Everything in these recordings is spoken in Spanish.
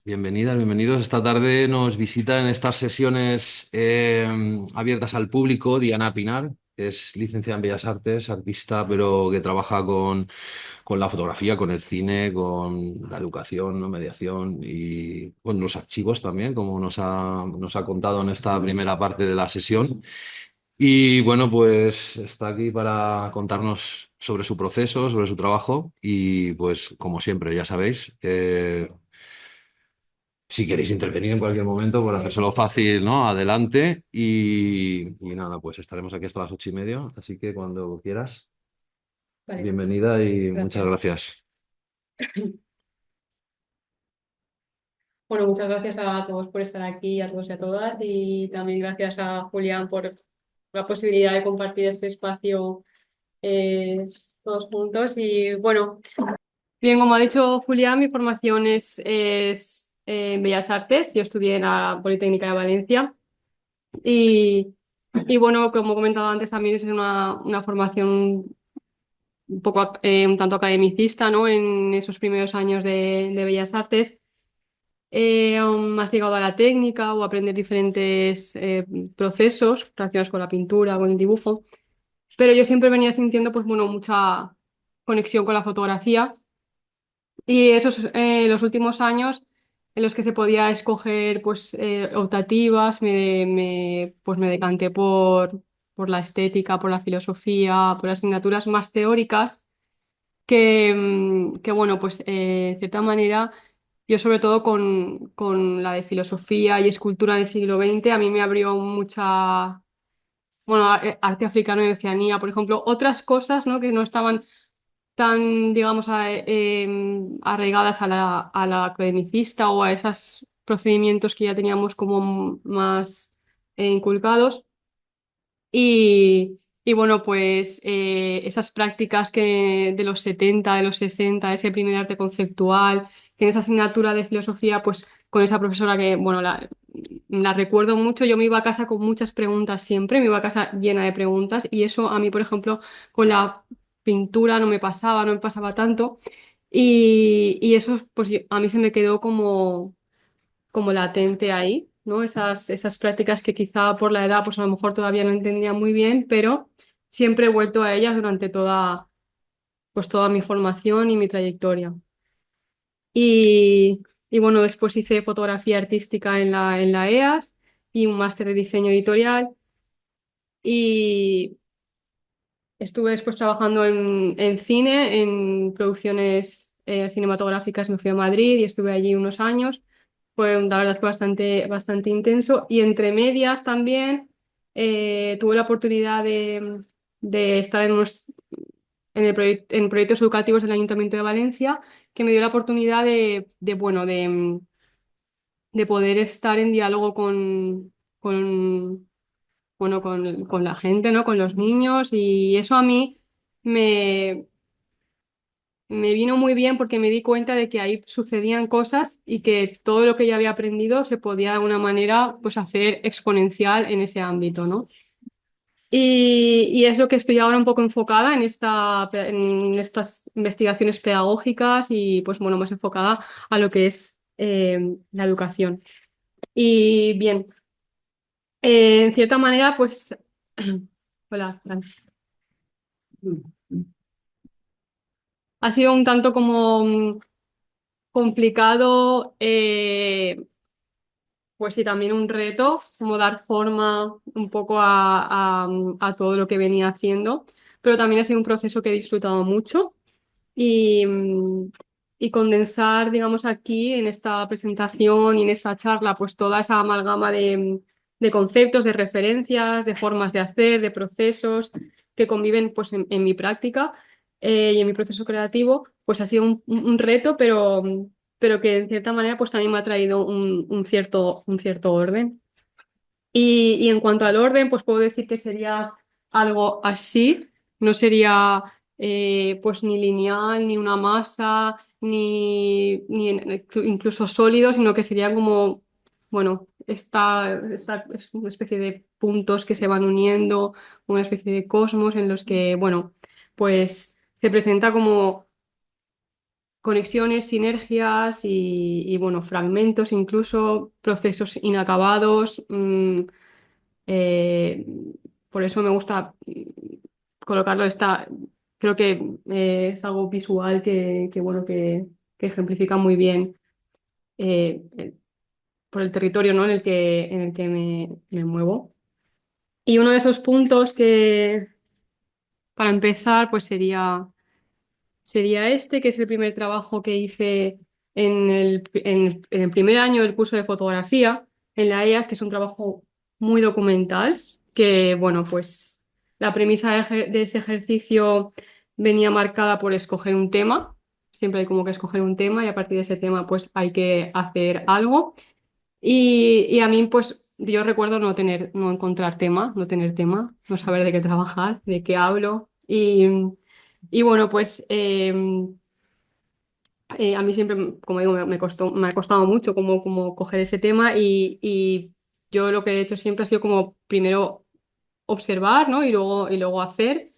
Bienvenidas, bienvenidos. Esta tarde nos visita en estas sesiones abiertas al público Diana Pinar, que es licenciada en Bellas Artes, artista, pero que trabaja con la fotografía, con el cine, con la educación, ¿no? Mediación y con los archivos también, como nos ha contado en esta primera parte de la sesión. Y bueno, pues está aquí para contarnos sobre su proceso, sobre su trabajo y pues como siempre, ya sabéis. Si queréis intervenir en cualquier momento, por hacérselo fácil, ¿no? Adelante. Y nada, pues estaremos aquí hasta las 8:30. Así que cuando quieras, Vale, bienvenida y muchas gracias. gracias. Bueno, muchas gracias a todos por estar aquí, a todos y a todas, y también gracias a Julián por la posibilidad de compartir este espacio eh, todos juntos. Y bueno, bien, como ha dicho Julián, mi formación es en Bellas Artes. Yo estudié en la Politécnica de Valencia y, y bueno, como he comentado antes, también es una formación un poco un tanto academicista, ¿no? En esos primeros años de Bellas Artes. Más llegado a la técnica o aprender diferentes procesos relacionados con la pintura, con el dibujo, pero yo siempre venía sintiendo, pues bueno, mucha conexión con la fotografía y esos los últimos años en los que se podía escoger pues optativas, pues me decanté por la estética, por la filosofía, por las asignaturas más teóricas que bueno, pues de cierta manera, yo sobre todo con la de filosofía y escultura del siglo XX, a mí me abrió mucha, bueno, arte africano y Oceanía, por ejemplo, otras cosas, ¿no? Que no estaban tan, digamos, arraigadas a la academicista o a esos procedimientos que ya teníamos como más inculcados. Y bueno, pues esas prácticas que de los 70 de los 60 ese primer arte conceptual, que en esa asignatura de filosofía, pues con esa profesora que, bueno, la recuerdo mucho, yo me iba a casa con muchas preguntas siempre, me iba a casa llena de preguntas y eso a mí, por ejemplo, con la pintura no me pasaba tanto y eso, pues a mí se me quedó como latente ahí, ¿no? Esas prácticas que quizá por la edad, pues a lo mejor todavía no entendía muy bien, pero siempre he vuelto a ellas durante pues toda mi formación y mi trayectoria. Y, y bueno, después hice fotografía artística en la EAS y un máster de diseño editorial y estuve después trabajando en cine, en producciones cinematográficas, me fui a Madrid y estuve allí unos años. Fue, la verdad es que bastante intenso. Y entre medias también tuve la oportunidad de estar en proyectos educativos del Ayuntamiento de Valencia, que me dio la oportunidad bueno, de poder estar en diálogo con, bueno, con la gente, ¿no? Con los niños. Y eso a mí me vino muy bien porque me di cuenta de que ahí sucedían cosas y que todo lo que yo había aprendido se podía de alguna manera pues hacer exponencial en ese ámbito, ¿no? Y es lo que estoy ahora un poco enfocada en estas investigaciones pedagógicas y pues bueno, más enfocada a lo que es la educación. Y bien, en cierta manera pues... Hola, Fran. Ha sido un tanto como complicado. Pues sí, también un reto, como dar forma un poco a todo lo que venía haciendo, pero también ha sido un proceso que he disfrutado mucho y, y condensar, digamos, aquí en esta presentación y en esta charla, pues toda esa amalgama de conceptos, de referencias, de formas de hacer, de procesos que conviven pues en mi práctica y en mi proceso creativo, pues ha sido un reto, pero que en cierta manera pues también me ha traído un cierto orden. Y en cuanto al orden, pues puedo decir que sería algo así, no sería pues ni lineal, ni una masa, ni incluso sólido, sino que sería como, bueno, es una especie de puntos que se van uniendo, una especie de cosmos en los que, bueno, pues se presenta como conexiones, sinergias y, bueno, fragmentos, incluso procesos inacabados. Eh, por eso me gusta colocarlo. Creo que es algo visual bueno, que ejemplifica muy bien por el territorio, ¿no? En el que me muevo. Y uno de esos puntos que, para empezar, pues sería este, que es el primer trabajo que hice en el primer año del curso de fotografía en la EAS, que es un trabajo muy documental, que, bueno, pues la premisa de ese ejercicio venía marcada por escoger un tema. Siempre hay como que escoger un tema y a partir de ese tema pues hay que hacer algo. Y a mí pues yo recuerdo no encontrar tema, no tener tema, no saber de qué trabajar, de qué hablo. Y bueno, pues a mí siempre, como digo, me ha costado mucho como coger ese tema y yo lo que he hecho siempre ha sido como primero observar, ¿no? Y luego hacer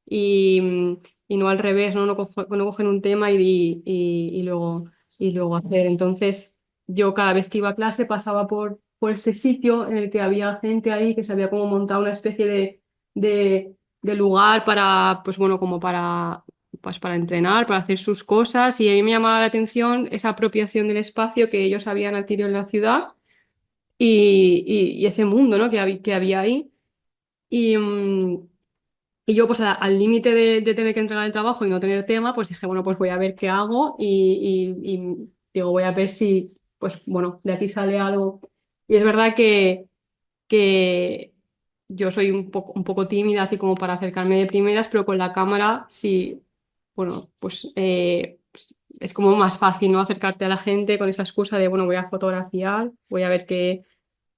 y, y no al revés, ¿no? No coger un tema y luego hacer. Entonces, yo cada vez que iba a clase pasaba por este sitio en el que había gente ahí que se había como montado una especie de lugar para, pues bueno, como pues para entrenar, para hacer sus cosas y a mí me llamaba la atención esa apropiación del espacio que ellos habían adquirido en la ciudad y ese mundo, ¿no? Que había ahí. Y, y yo, pues al límite de tener que entregar el trabajo y no tener tema, pues dije, bueno, pues voy a ver qué hago y digo, voy a ver si, pues bueno, de aquí sale algo. Y es verdad que yo soy un poco tímida, así como para acercarme de primeras, pero con la cámara sí, bueno, pues, es como más fácil, ¿no? Acercarte a la gente con esa excusa de, bueno, voy a fotografiar, voy a ver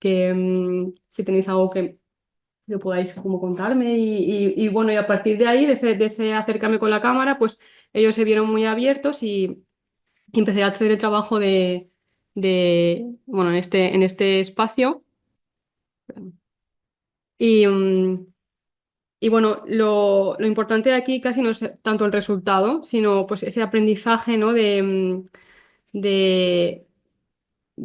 si tenéis algo que lo podáis como contarme y bueno, y a partir de ahí, de ese acercarme con la cámara, pues ellos se vieron muy abiertos y empecé a hacer el trabajo bueno, en este espacio y, y bueno, lo importante de aquí casi no es tanto el resultado, sino pues ese aprendizaje, ¿no? De, de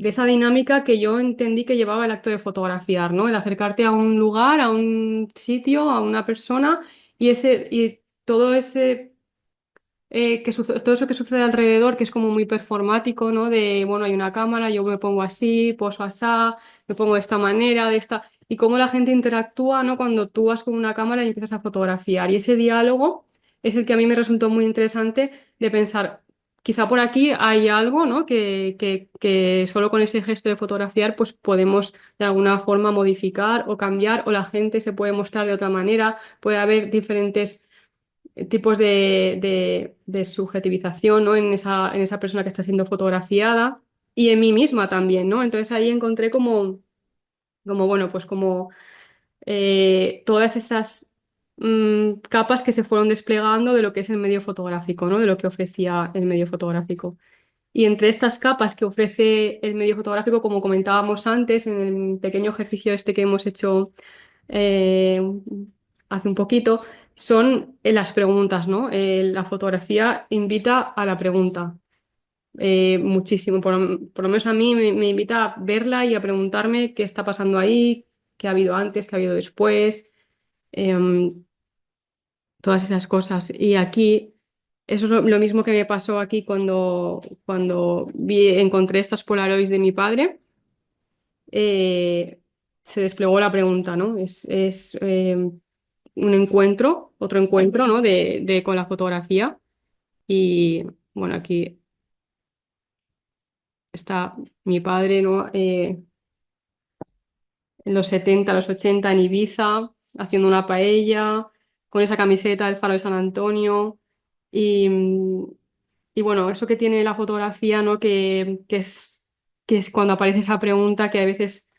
esa dinámica que yo entendí que llevaba el acto de fotografiar, ¿no? El acercarte a un lugar, a un sitio, a una persona y todo ese todo eso que sucede alrededor, que es como muy performático, ¿no? De, bueno, hay una cámara, yo me pongo así, poso asá, me pongo de esta manera, de esta, y cómo la gente interactúa, ¿no? Cuando tú vas con una cámara y empiezas a fotografiar. Y ese diálogo es el que a mí me resultó muy interesante de pensar, quizá por aquí hay algo, ¿no? Que solo con ese gesto de fotografiar, pues podemos de alguna forma modificar o cambiar, o la gente se puede mostrar de otra manera, puede haber diferentes tipos de subjetivización, ¿no? En esa persona que está siendo fotografiada y en mí misma también, ¿no? Entonces ahí encontré como bueno, pues como todas esas capas que se fueron desplegando de lo que es el medio fotográfico, ¿no? De lo que ofrecía el medio fotográfico. Y entre estas capas que ofrece el medio fotográfico, como comentábamos antes, en el pequeño ejercicio este que hemos hecho eh, hace un poquito, son las preguntas, ¿no? La fotografía invita a la pregunta muchísimo. Por lo menos a mí me invita a verla y a preguntarme qué está pasando ahí, qué ha habido antes, qué ha habido después, em, todas esas cosas. Y aquí, eso es lo mismo que me pasó aquí cuando encontré estas Polaroids de mi padre. Se desplegó la pregunta, ¿no? Es un encuentro, otro encuentro, ¿no? Con la fotografía. Y bueno, aquí está mi padre, ¿no? En los 70 los 80 en Ibiza, haciendo una paella, con esa camiseta del Faro de San Antonio. Y, y bueno, eso que tiene la fotografía, ¿no? Que es cuando aparece esa pregunta que a veces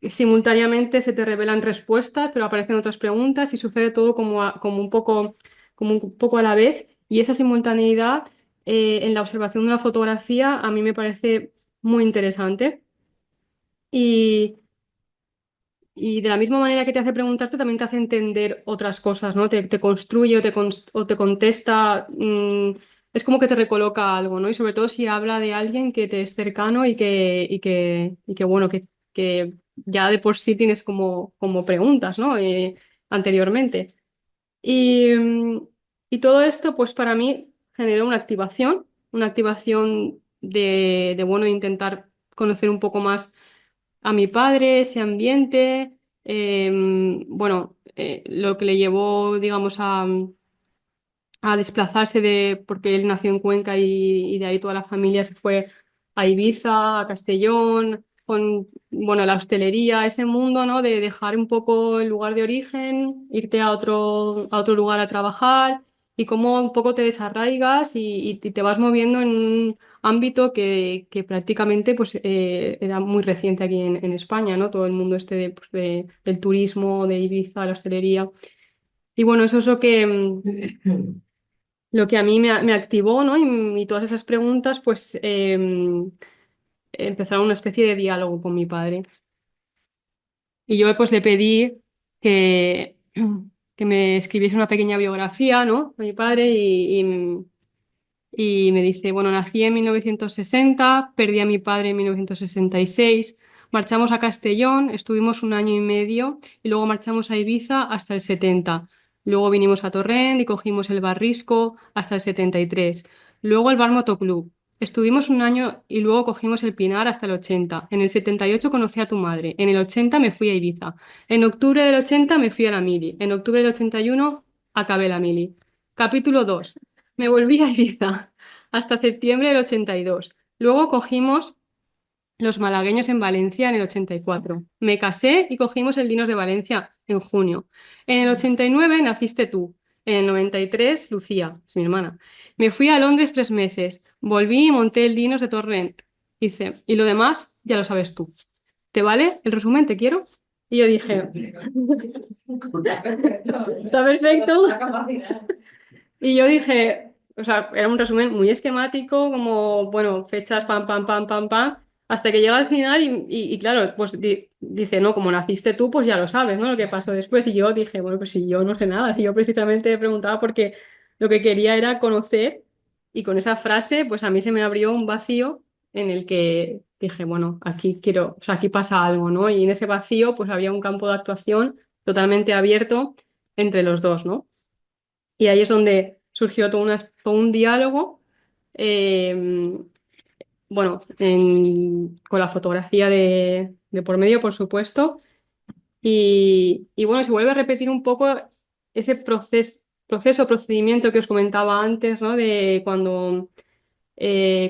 simultáneamente se te revelan respuestas, pero aparecen otras preguntas y sucede todo como un poco a la vez. Y esa simultaneidad en la observación de la fotografía a mí me parece muy interesante. Y, y de la misma manera que te hace preguntarte, también te hace entender otras cosas, ¿no? Te construye o te contesta es como que te recoloca algo, ¿no? Y sobre todo si habla de alguien que te es cercano y que bueno, que ya de por sí tienes como preguntas, ¿no? Anteriormente. Y, y todo esto, pues para mí generó una activación bueno, intentar conocer un poco más a mi padre, ese ambiente, bueno, lo que le llevó, digamos, a desplazarse porque él nació en Cuenca y de ahí toda la familia se fue a Ibiza, a Castellón, con, bueno, la hostelería, ese mundo, ¿no? De dejar un poco el lugar de origen, irte a otro lugar a trabajar y cómo un poco te desarraigas y te vas moviendo en un ámbito que prácticamente pues, era muy reciente aquí en España, ¿no? Todo el mundo este pues, del turismo, de Ibiza, la hostelería. Y bueno, eso es lo que a mí me activó, ¿no? Y todas esas preguntas, pues empezaron una especie de diálogo con mi padre. Y yo pues le pedí que, que me escribiese una pequeña biografía, ¿no? A mi padre y me dice, bueno, nací en 1960, perdí a mi padre en 1966, marchamos a Castellón, estuvimos un año y medio y luego marchamos a Ibiza hasta el 70. Luego vinimos a Torrent y cogimos el Barrisco hasta el 73. Luego el Bar Motoclub. Estuvimos un año y luego cogimos el Pinar hasta el 80. En el 78 conocí a tu madre. En el 80 me fui a Ibiza. En octubre del 80 me fui a la Mili. En octubre del 81 acabé la Mili. Capítulo 2. Me volví a Ibiza hasta septiembre del 82. Luego cogimos los malagueños en Valencia en el 84. Me casé y cogimos el Dinos de Valencia en junio. En el 89 naciste tú. En el 93, Lucía, es mi hermana. Me fui a Londres 3 meses. Volví y monté el Dinos de Torrent. Hice, y lo demás ya lo sabes tú. ¿Te vale el resumen? ¿Te quiero? Y yo dije, está perfecto. Y yo dije, o sea, era un resumen muy esquemático, como, bueno, fechas, pam, pam, pam, pam, pam, hasta que llega al final y claro, pues dice, no, como naciste tú, pues ya lo sabes, ¿no? Lo que pasó después. Y yo dije, bueno, pues si yo no sé nada, si yo precisamente preguntaba porque lo que quería era conocer y con esa frase, pues a mí se me abrió un vacío en el que dije, bueno, aquí quiero, o sea, aquí pasa algo, ¿no? Y en ese vacío, pues había un campo de actuación totalmente abierto entre los dos, ¿no? Y ahí es donde surgió todo un diálogo, eh, bueno, con la fotografía de por medio, por supuesto. Y bueno, se vuelve a repetir un poco ese procedimiento que os comentaba antes, ¿no? De cuando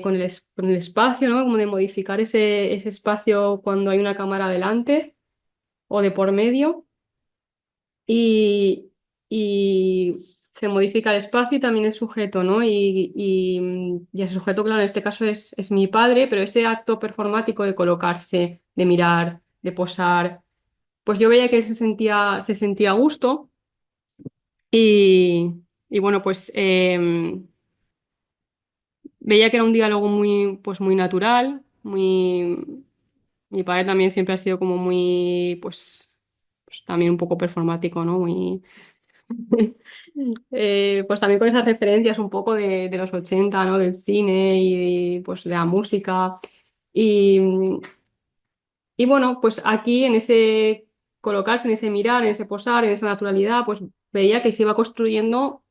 con el espacio, ¿no? Como de modificar ese espacio cuando hay una cámara delante o de por medio. Y se modifica el espacio y también el sujeto, ¿no? Y ese sujeto, claro, en este caso es mi padre, pero ese acto performático de colocarse, de mirar, de posar, pues yo veía que él se sentía a gusto y bueno, pues veía que era un diálogo muy natural, muy... Mi padre también siempre ha sido como muy, pues también un poco performático, ¿no? Muy pues también con esas referencias un poco de los 80, ¿no? Del cine y pues de la música. Y, y bueno, pues aquí en ese colocarse, en ese mirar, en ese posar, en esa naturalidad, pues veía que se iba construyendo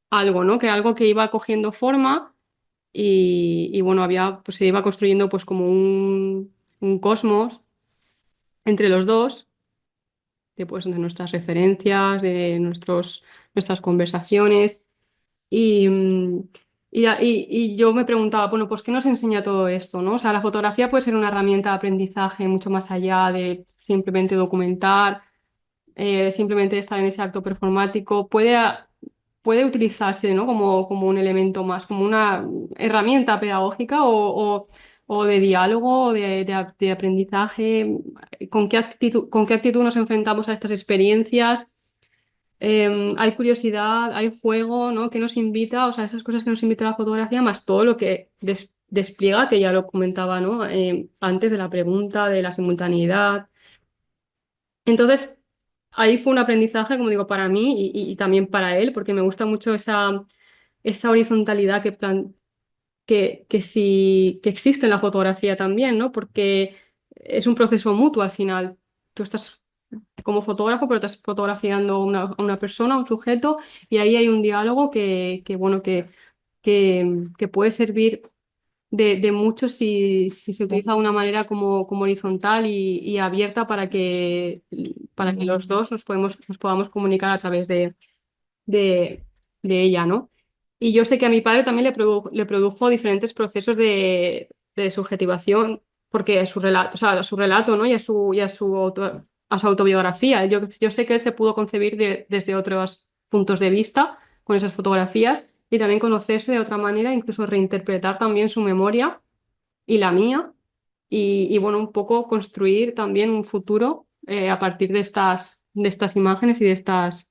algo, ¿no? Que algo que iba cogiendo forma y bueno, pues se iba construyendo pues como un cosmos entre los dos de nuestras referencias, nuestras conversaciones. Y, y yo me preguntaba, bueno, pues ¿qué nos enseña todo esto, no? O sea, la fotografía puede ser una herramienta de aprendizaje mucho más allá de simplemente documentar, simplemente estar en ese acto performático. Puede utilizarse, ¿no? Como un elemento más, como una herramienta pedagógica o de diálogo o de aprendizaje. ¿Con qué actitud nos enfrentamos a estas experiencias? Hay curiosidad, hay juego, ¿no? Que nos invita, o sea, esas cosas que nos invita la fotografía, más todo lo que despliega, que ya lo comentaba, ¿no? Antes de la pregunta, de la simultaneidad. Entonces, ahí fue un aprendizaje, como digo, para mí y también para él, porque me gusta mucho esa horizontalidad que existe en la fotografía también, ¿no? Porque es un proceso mutuo al final. Tú estás como fotógrafo, pero estás fotografiando a una persona, a un sujeto, y ahí hay un diálogo bueno, que puede servir de mucho si se utiliza de una manera como horizontal y abierta para que los dos nos podamos comunicar a través de, de ella, ¿no? Y yo sé que a mi padre también le produjo diferentes procesos de subjetivación, porque a su relato, o sea, a su relato, ¿no? A su autobiografía. Yo sé que él se pudo concebir desde otros puntos de vista con esas fotografías y también conocerse de otra manera, incluso reinterpretar también su memoria y la mía, bueno, un poco construir también un futuro a partir de estas imágenes y de estas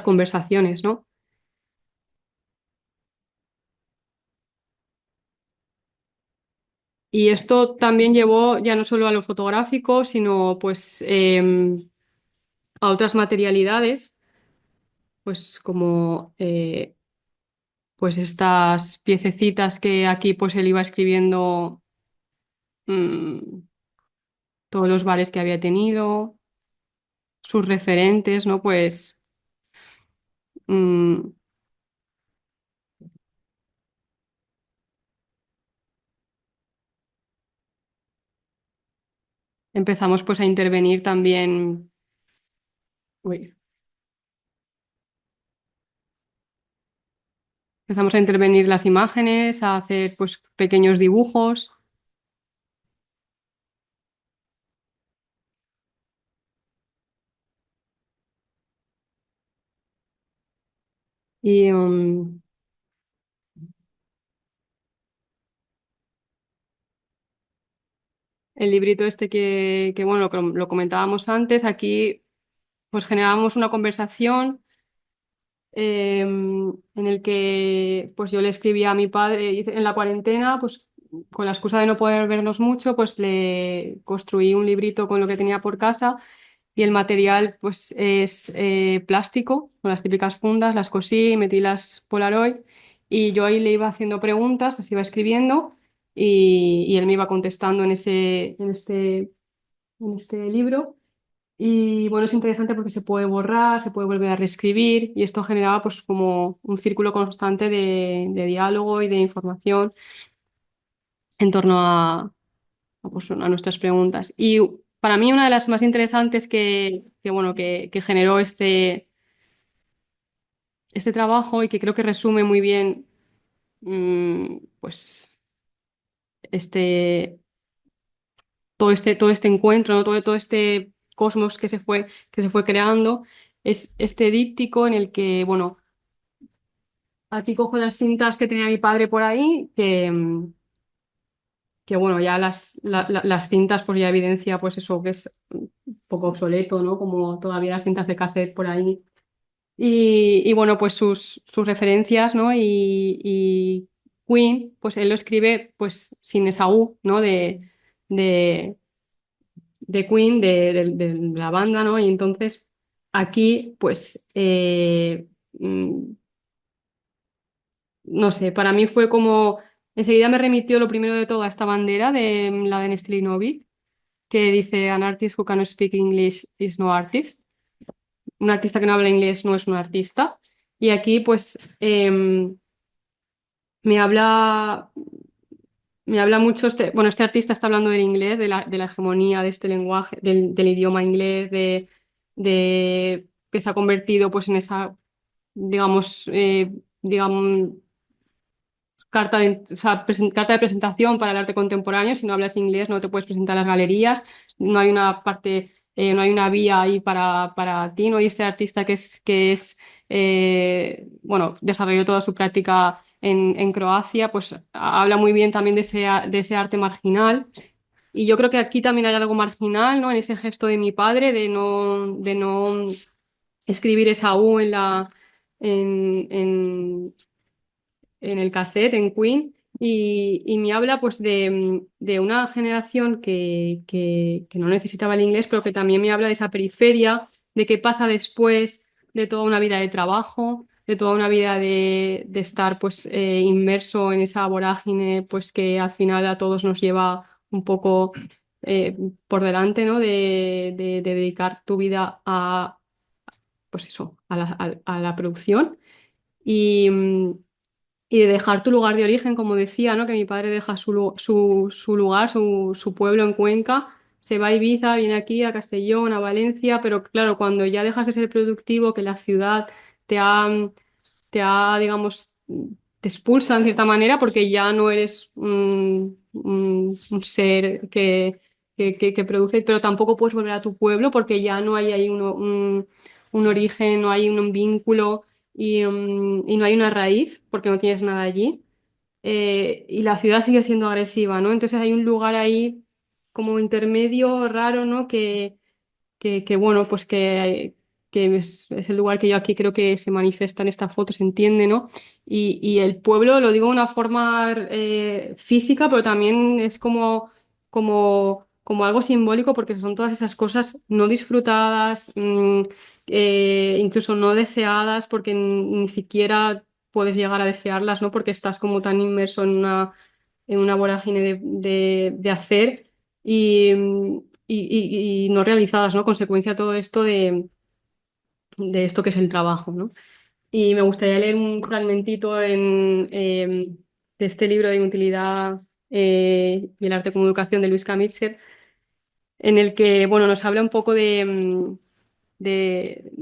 conversaciones, ¿no? Y esto también llevó ya no solo a lo fotográfico, sino pues a otras materialidades, pues como pues estas piececitas que aquí pues él iba escribiendo mm, todos los bares que había tenido, sus referentes, ¿no? Pues mm, empezamos pues a intervenir también, uy, empezamos a intervenir las imágenes, a hacer pues pequeños dibujos y el librito este bueno, lo comentábamos antes, aquí pues generábamos una conversación en el que pues yo le escribía a mi padre en la cuarentena, pues con la excusa de no poder vernos mucho, pues le construí un librito con lo que tenía por casa y el material pues es plástico, con las típicas fundas, las cosí, metí las Polaroid y yo ahí le iba haciendo preguntas, las iba escribiendo y él me iba contestando en este libro. Y bueno, es interesante porque se puede borrar, se puede volver a reescribir y esto generaba pues como un círculo constante de diálogo y de información en torno pues, a nuestras preguntas. Y para mí una de las más interesantes bueno, que generó este trabajo y que creo que resume muy bien pues este, todo este encuentro, ¿no? Todo este cosmos que se fue creando, es este díptico en el que, bueno, aquí cojo las cintas que tenía mi padre por ahí, que bueno, ya las cintas pues ya evidencia pues eso que es un poco obsoleto, ¿no? Como todavía las cintas de cassette por ahí. Bueno, pues sus referencias, ¿no? Y Queen, pues él lo escribe pues sin esa U, ¿no? De, de Queen, de la banda, ¿no? Y entonces aquí pues no sé, para mí fue como, enseguida me remitió lo primero de todo a esta bandera de la de Nestlé Novik, que dice, An artist who cannot speak English is no artist. Un artista que no habla inglés no es un artista. Y aquí pues me habla, me habla mucho, bueno, este artista está hablando del inglés, de la hegemonía de este lenguaje, del idioma inglés, de que se ha convertido pues en esa, digamos, o sea, carta de presentación para el arte contemporáneo. Si no hablas inglés, no te puedes presentar a las galerías. No hay una parte, no hay una vía ahí para ti. No hay este artista bueno, desarrolló toda su práctica en Croacia, pues habla muy bien también de ese arte marginal. Y yo creo que aquí también hay algo marginal, ¿no? En ese gesto de mi padre de no escribir esa U en, en el cassette, en Queen, y me habla pues de una generación que no necesitaba el inglés, pero que también me habla de esa periferia, de qué pasa después de toda una vida de trabajo, de toda una vida de estar pues inmerso en esa vorágine pues que al final a todos nos lleva un poco eh, por delante, ¿no? De dedicar tu vida a pues eso, a la producción y, y de dejar tu lugar de origen, como decía, ¿no? Que mi padre deja su lugar, su pueblo en Cuenca, se va a Ibiza, viene aquí a Castellón, a Valencia, pero claro, cuando ya dejas de ser productivo, que la ciudad te ha, digamos, te expulsa en cierta manera porque ya no eres un ser que produce, pero tampoco puedes volver a tu pueblo porque ya no hay ahí un origen, no hay un vínculo y no hay una raíz porque no tienes nada allí. Y la ciudad sigue siendo agresiva, ¿no? Entonces hay un lugar ahí como intermedio raro, ¿no? Bueno, pues que es el lugar que yo aquí creo que se manifiesta en esta foto, se entiende, ¿no? Y el pueblo lo digo de una forma física, pero también es como algo simbólico porque son todas esas cosas no disfrutadas, incluso no deseadas, porque ni siquiera puedes llegar a desearlas, ¿no? Porque estás como tan inmerso en una vorágine de hacer y no realizadas, ¿no? Consecuencia de todo esto de esto que es el trabajo, ¿no? Y me gustaría leer un fragmentito de este libro de Inutilidad y el arte como educación de Luis Camitcher, en el que, bueno, nos habla un poco de, de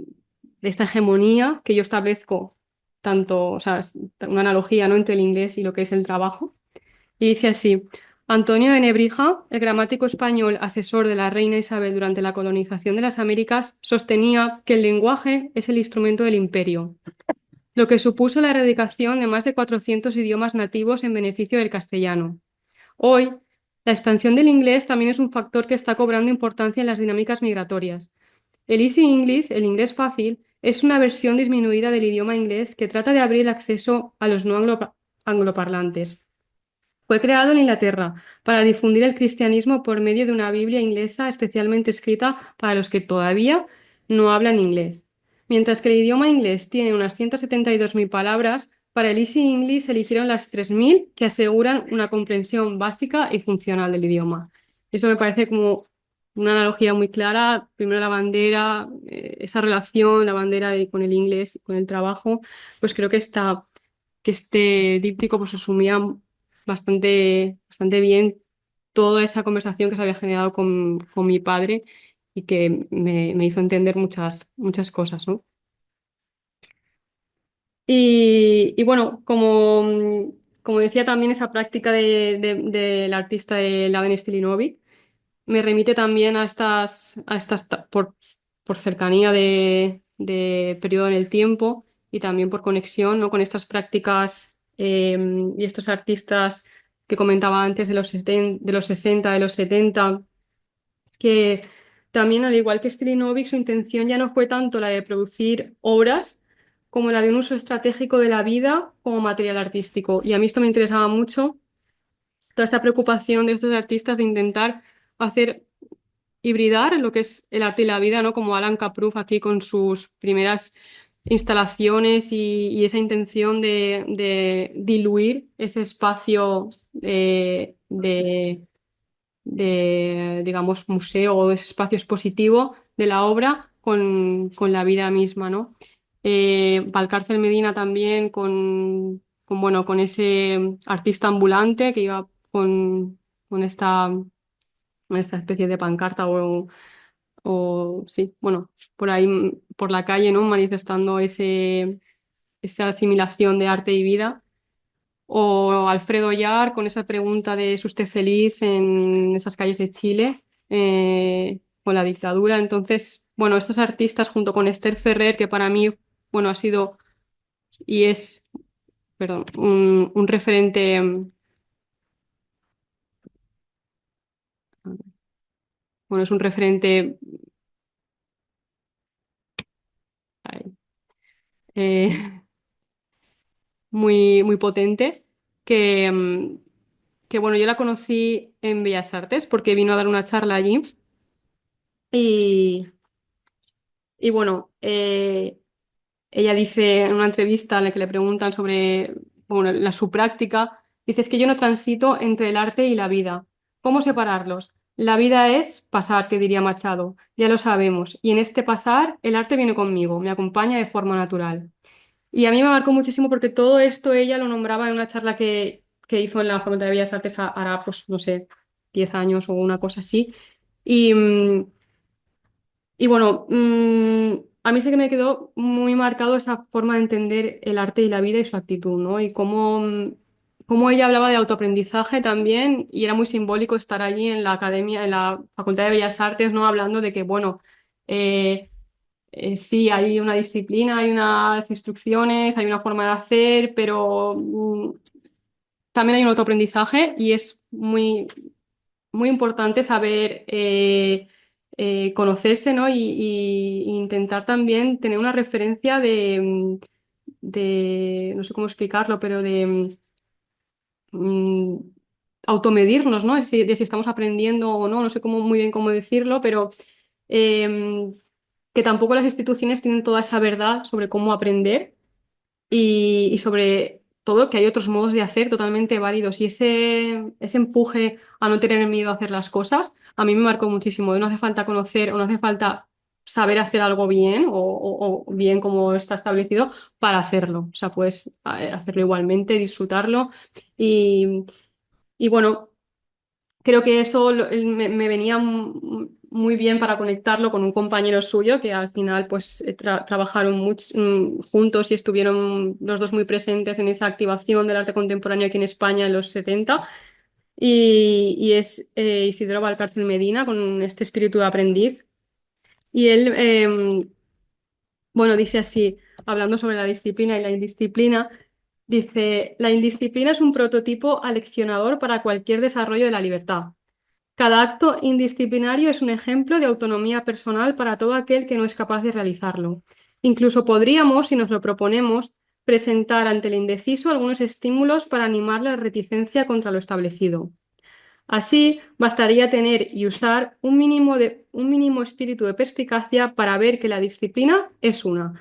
esta hegemonía que yo establezco, tanto, o sea, es una analogía, ¿no? Entre el inglés y lo que es el trabajo. Y dice así, Antonio de Nebrija, el gramático español asesor de la reina Isabel durante la colonización de las Américas, sostenía que el lenguaje es el instrumento del imperio, lo que supuso la erradicación de más de 400 idiomas nativos en beneficio del castellano. Hoy, la expansión del inglés también es un factor que está cobrando importancia en las dinámicas migratorias. El Easy English, el inglés fácil, es una versión disminuida del idioma inglés que trata de abrir el acceso a los no angloparlantes. Fue creado en Inglaterra para difundir el cristianismo por medio de una Biblia inglesa especialmente escrita para los que todavía no hablan inglés. Mientras que el idioma inglés tiene unas 172.000 palabras, para el Easy English eligieron las 3.000 que aseguran una comprensión básica y funcional del idioma. Eso me parece como una analogía muy clara. Primero la bandera, esa relación, la bandera con el inglés, con el trabajo, pues creo que este díptico pues resumía bastante bien toda esa conversación que se había generado con mi padre y que me hizo entender muchas cosas, ¿no? Y bueno, como decía también esa práctica del artista de Laden Stilinovic, me remite también por cercanía de periodo en el tiempo y también por conexión, ¿no? Con estas prácticas y estos artistas que comentaba antes de los 60 de los 70 que también, al igual que Stilinovic, su intención ya no fue tanto la de producir obras como la de un uso estratégico de la vida como material artístico. Y a mí esto me interesaba mucho, toda esta preocupación de estos artistas de intentar hacer hibridar lo que es el arte y la vida, ¿no? Como Alan Kapruf aquí con sus primeras instalaciones y esa intención de diluir ese espacio digamos, museo o ese espacio expositivo de la obra con la vida misma, ¿no? Valcárcel Medina también bueno, con ese artista ambulante que iba con esta especie de pancarta o sí, bueno, por ahí, por la calle, ¿no? Manifestando esa asimilación de arte y vida. O Alfredo Yar con esa pregunta de ¿es usted feliz en esas calles de Chile con la dictadura? Entonces, bueno, estos artistas junto con Esther Ferrer, que para mí, bueno, ha sido y es, perdón, un referente, bueno, es un referente ay, eh, muy potente que, que, bueno, yo la conocí en Bellas Artes porque vino a dar una charla allí y bueno, ella dice en una entrevista en la que le preguntan sobre bueno, su práctica, dice, es que yo no transito entre el arte y la vida. ¿Cómo separarlos? La vida es pasar, que diría Machado, ya lo sabemos, y en este pasar el arte viene conmigo, me acompaña de forma natural. Y a mí me marcó muchísimo porque todo esto ella lo nombraba en una charla que hizo en la Facultad de Bellas Artes hará, pues, no sé, 10 años o una cosa así. Y, y bueno, a mí sí que me quedó muy marcado esa forma de entender el arte y la vida y su actitud, ¿no? Y cómo, cómo ella hablaba de autoaprendizaje también, y era muy simbólico estar allí en la academia, en la Facultad de Bellas Artes, ¿no? Hablando de que, bueno, eh, sí, hay una disciplina, hay unas instrucciones, hay una forma de hacer, pero también hay un autoaprendizaje y es muy importante saber conocerse, ¿no? Y intentar también tener una referencia no sé cómo explicarlo, pero de mm, automedirnos, ¿no? De si estamos aprendiendo o no, no sé muy bien cómo decirlo, pero em, que tampoco las instituciones tienen toda esa verdad sobre cómo aprender y sobre todo que hay otros modos de hacer totalmente válidos y ese empuje a no tener miedo a hacer las cosas, a mí me marcó muchísimo. No hace falta conocer o no hace falta saber hacer algo bien o bien como está establecido para hacerlo. O sea, puedes hacerlo igualmente, disfrutarlo y, y bueno. Creo que eso me venía muy bien para conectarlo con un compañero suyo que al final pues trabajaron juntos y estuvieron los dos muy presentes en esa activación del arte contemporáneo aquí en España en los 70 y es Isidro Valcárcel Medina con este espíritu de aprendiz y él bueno dice así hablando sobre la disciplina y la indisciplina. Dice, la indisciplina es un prototipo aleccionador para cualquier desarrollo de la libertad. Cada acto indisciplinario es un ejemplo de autonomía personal para todo aquel que no es capaz de realizarlo. Incluso podríamos, si nos lo proponemos, presentar ante el indeciso algunos estímulos para animar la reticencia contra lo establecido. Así, bastaría tener y usar un mínimo espíritu de perspicacia para ver que la disciplina es una.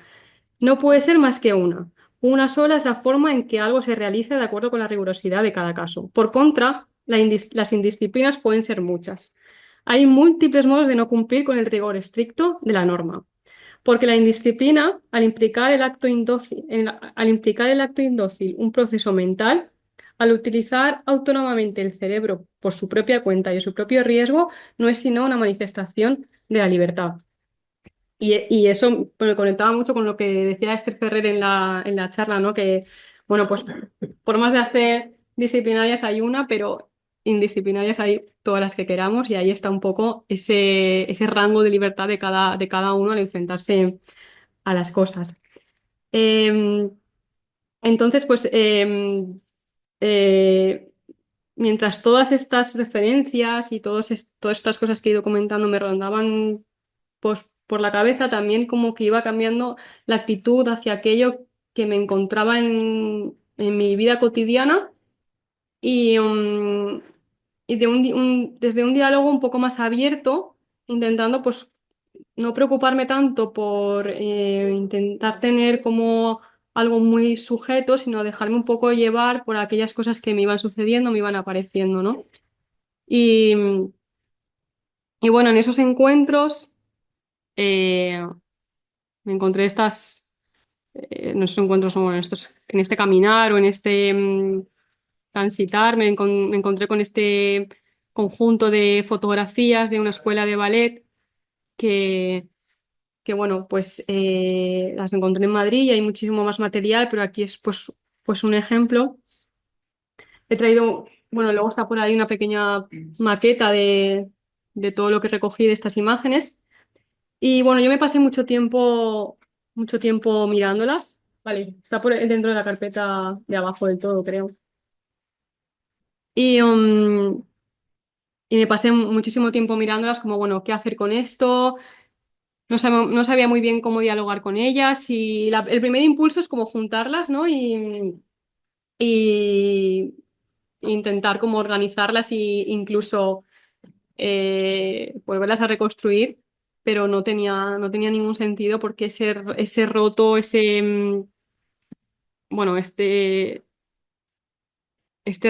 No puede ser más que una. Una sola es la forma en que algo se realiza de acuerdo con la rigurosidad de cada caso. Por contra, las indisciplinas pueden ser muchas. Hay múltiples modos de no cumplir con el rigor estricto de la norma. Porque la indisciplina, al implicar el acto indócil un proceso mental, al utilizar autónomamente el cerebro por su propia cuenta y a su propio riesgo, no es sino una manifestación de la libertad. Y eso me conectaba mucho con lo que decía Esther Ferrer en la charla, ¿no? Que, bueno, pues formas de hacer disciplinarias hay una, pero indisciplinarias hay todas las que queramos y ahí está un poco ese rango de libertad de cada uno al enfrentarse a las cosas. Eh, entonces, pues, eh, mientras todas estas referencias y todas estas cosas que he ido comentando me rondaban pues, por la cabeza, también como que iba cambiando la actitud hacia aquello que me encontraba en mi vida cotidiana y, y desde un diálogo un poco más abierto, intentando pues no preocuparme tanto por intentar tener como algo muy sujeto, sino dejarme un poco llevar por aquellas cosas que me iban sucediendo, me iban apareciendo, ¿no? Y, y bueno, en esos encuentros eh, me encontré nuestros encuentros son bueno, estos, en este caminar o en este transitar, me encontré con este conjunto de fotografías de una escuela de ballet que, que bueno, pues las encontré en Madrid y hay muchísimo más material, pero aquí es pues un ejemplo. He traído, bueno, luego está por ahí una pequeña maqueta de todo lo que recogí de estas imágenes. Y bueno, yo me pasé mucho tiempo mirándolas. Vale, está dentro de la carpeta de abajo del todo, creo. Y, y me pasé muchísimo tiempo mirándolas como, bueno, ¿qué hacer con esto? No sabía muy bien cómo dialogar con ellas y el primer impulso es como juntarlas, ¿no? Y intentar como organizarlas e incluso volverlas a reconstruir. pero no tenía ningún sentido porque ese roto, bueno, este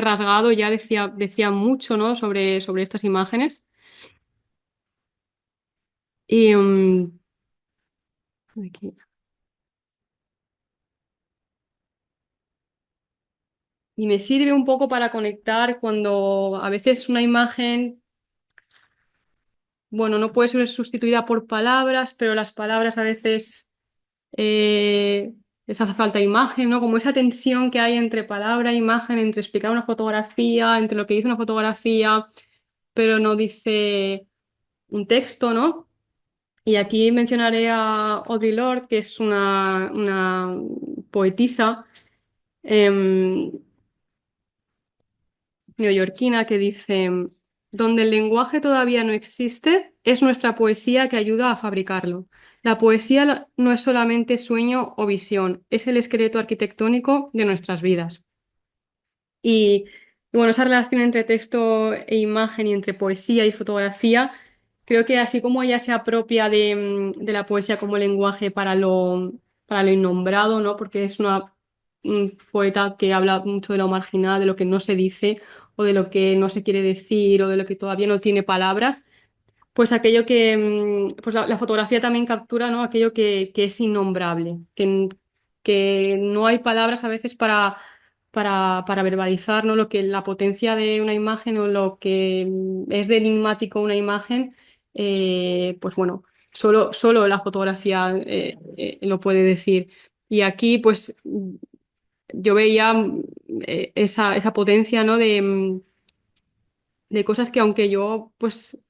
rasgado ya decía mucho, ¿no? Sobre estas imágenes. Y, aquí. Y me sirve un poco para conectar cuando a veces una imagen, bueno, no puede ser sustituida por palabras, pero las palabras a veces eh, les hace falta imagen, ¿no? Como esa tensión que hay entre palabra e imagen, entre explicar una fotografía, entre lo que dice una fotografía, pero no dice un texto, ¿no? Y aquí mencionaré a Audre Lorde, que es una poetisa em, neoyorquina que dice, donde el lenguaje todavía no existe, es nuestra poesía que ayuda a fabricarlo. La poesía no es solamente sueño o visión, es el esqueleto arquitectónico de nuestras vidas. Y bueno, esa relación entre texto e imagen y entre poesía y fotografía, creo que así como ella se apropia de la poesía como lenguaje para lo innombrado, ¿no? Porque es una poeta que habla mucho de lo marginal, de lo que no se dice o de lo que no se quiere decir o de lo que todavía no tiene palabras. Pues aquello que, pues la fotografía también captura, ¿no? Aquello que es innombrable, que no hay palabras a veces para verbalizar, ¿no? Lo que la potencia de una imagen o lo que es de enigmático una imagen, pues bueno, solo la fotografía lo puede decir. Y aquí, pues, yo veía esa potencia, ¿no? De cosas que aunque yo pues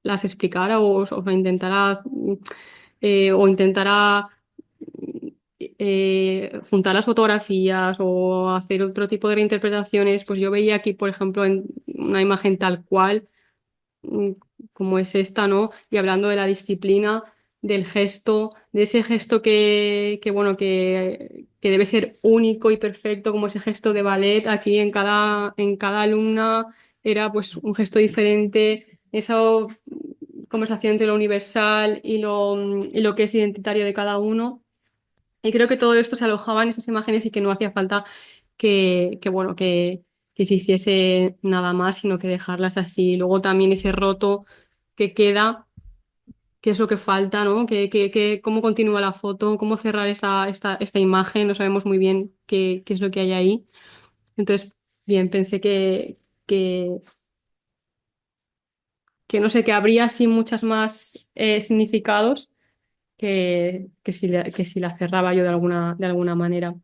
las explicara o intentara o intentara juntar las fotografías o hacer otro tipo de reinterpretaciones, pues yo veía aquí, por ejemplo, en una imagen tal cual mm, como es esta, ¿no? Y hablando de la disciplina, del gesto, de ese gesto bueno, que debe ser único y perfecto, como ese gesto de ballet, aquí en cada alumna era pues un gesto diferente, esa conversación entre lo universal y lo que es identitario de cada uno. Y creo que todo esto se alojaba en esas imágenes y que no hacía falta bueno, que se hiciese nada más, sino que dejarlas así. Luego también ese roto que queda, qué es lo que falta, ¿no? Cómo continúa la foto, cómo cerrar esta imagen, no sabemos muy bien qué es lo que hay ahí. Entonces, bien, pensé que, que no sé, que habría así muchas más significados que si la cerraba yo de alguna manera.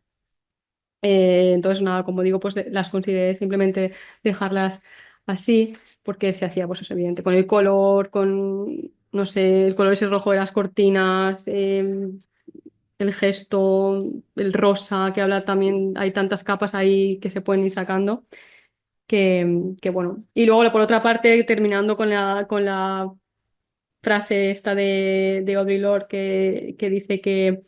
Entonces, nada, como digo, pues las consideré simplemente dejarlas así, porque se hacía, pues eso, evidente, con el color, con, no sé, el color ese rojo de las cortinas, el gesto, el rosa, que habla también, hay tantas capas ahí que se pueden ir sacando, que bueno. Y luego, por otra parte, terminando con la frase esta de Audre Lorde que dice que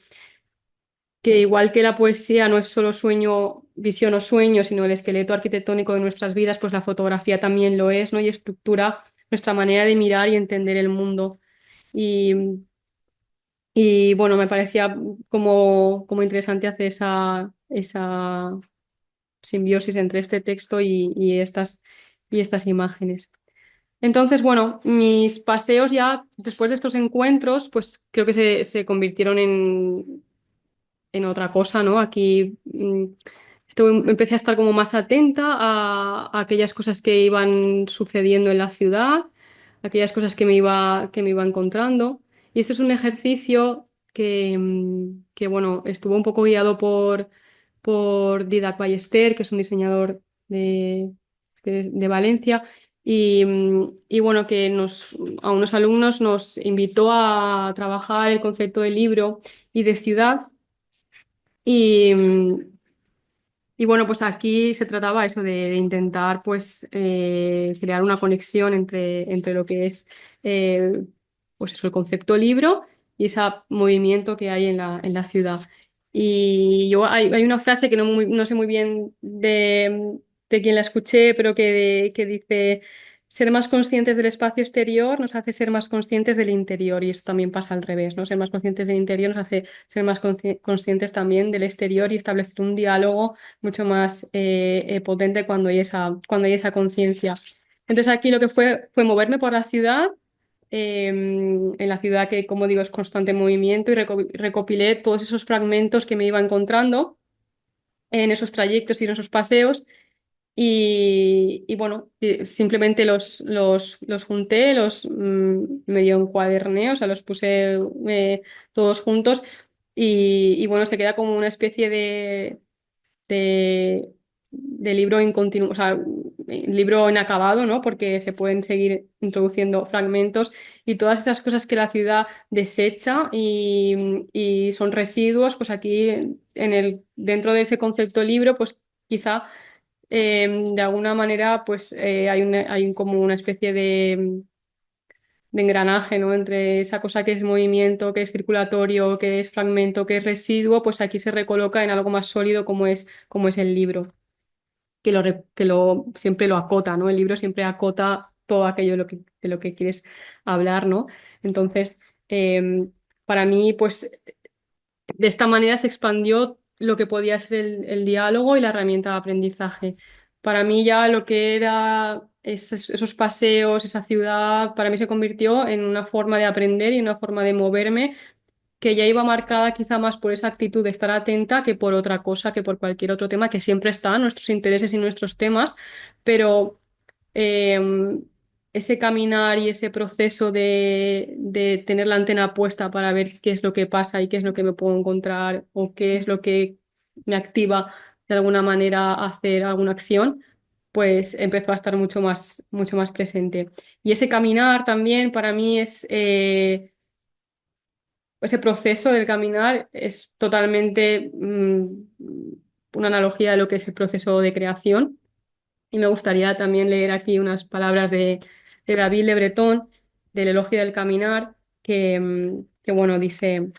igual que la poesía no es solo sueño, visión o sueño, sino el esqueleto arquitectónico de nuestras vidas, pues la fotografía también lo es, ¿no? Y estructura nuestra manera de mirar y entender el mundo. Y, y bueno, me parecía como interesante hacer esa simbiosis entre este texto y estas imágenes. Entonces, bueno, mis paseos ya después de estos encuentros, pues creo que se convirtieron en otra cosa, ¿no? Aquí empecé a estar como más atenta a aquellas cosas que iban sucediendo en la ciudad, aquellas cosas que me iba encontrando. Y este es un ejercicio que bueno, estuvo un poco guiado por Dídac Ballester, que es un diseñador de Valencia. Y bueno, a unos alumnos nos invitó a trabajar el concepto de libro y de ciudad y, y bueno, pues aquí se trataba eso de intentar pues crear una conexión entre lo que es pues eso, el concepto libro y ese movimiento que hay en la ciudad. Y hay una frase que no sé muy bien de quién la escuché, pero que dice ser más conscientes del espacio exterior nos hace ser más conscientes del interior y esto también pasa al revés, ¿no? Ser más conscientes del interior nos hace ser más conscientes también del exterior y establecer un diálogo mucho más potente cuando hay esa conciencia. Entonces aquí lo que fue moverme por la ciudad, en la ciudad que, como digo, es constante movimiento y recopilé todos esos fragmentos que me iba encontrando en esos trayectos y en esos paseos y bueno, simplemente los junté, medio encuaderné, o sea, los puse todos juntos y bueno, se queda como una especie de, de libro o sea, libro inacabado, ¿no? Porque se pueden seguir introduciendo fragmentos y todas esas cosas que la ciudad desecha y son residuos, pues aquí dentro de ese concepto libro, pues quizá de alguna manera, pues como una especie de engranaje, ¿no? Entre esa cosa que es movimiento, que es circulatorio, que es fragmento, que es residuo, pues aquí se recoloca en algo más sólido como es el libro, siempre lo acota, ¿no? El libro siempre acota todo aquello de lo que quieres hablar, ¿no? Entonces, para mí, pues de esta manera se expandió lo que podía ser el diálogo y la herramienta de aprendizaje. Para mí ya lo que era esos paseos, esa ciudad, para mí se convirtió en una forma de aprender y una forma de moverme que ya iba marcada quizá más por esa actitud de estar atenta que por otra cosa, que por cualquier otro tema, que siempre está, nuestros intereses y nuestros temas, pero eh, ese caminar y ese proceso de tener la antena puesta para ver qué es lo que pasa y qué es lo que me puedo encontrar o qué es lo que me activa de alguna manera a hacer alguna acción, pues empezó a estar mucho más presente. Y ese caminar también para mí ese proceso del caminar es totalmente una analogía de lo que es el proceso de creación. Y me gustaría también leer aquí unas palabras de David Le Breton, del Elogio del Caminar, que bueno, dice,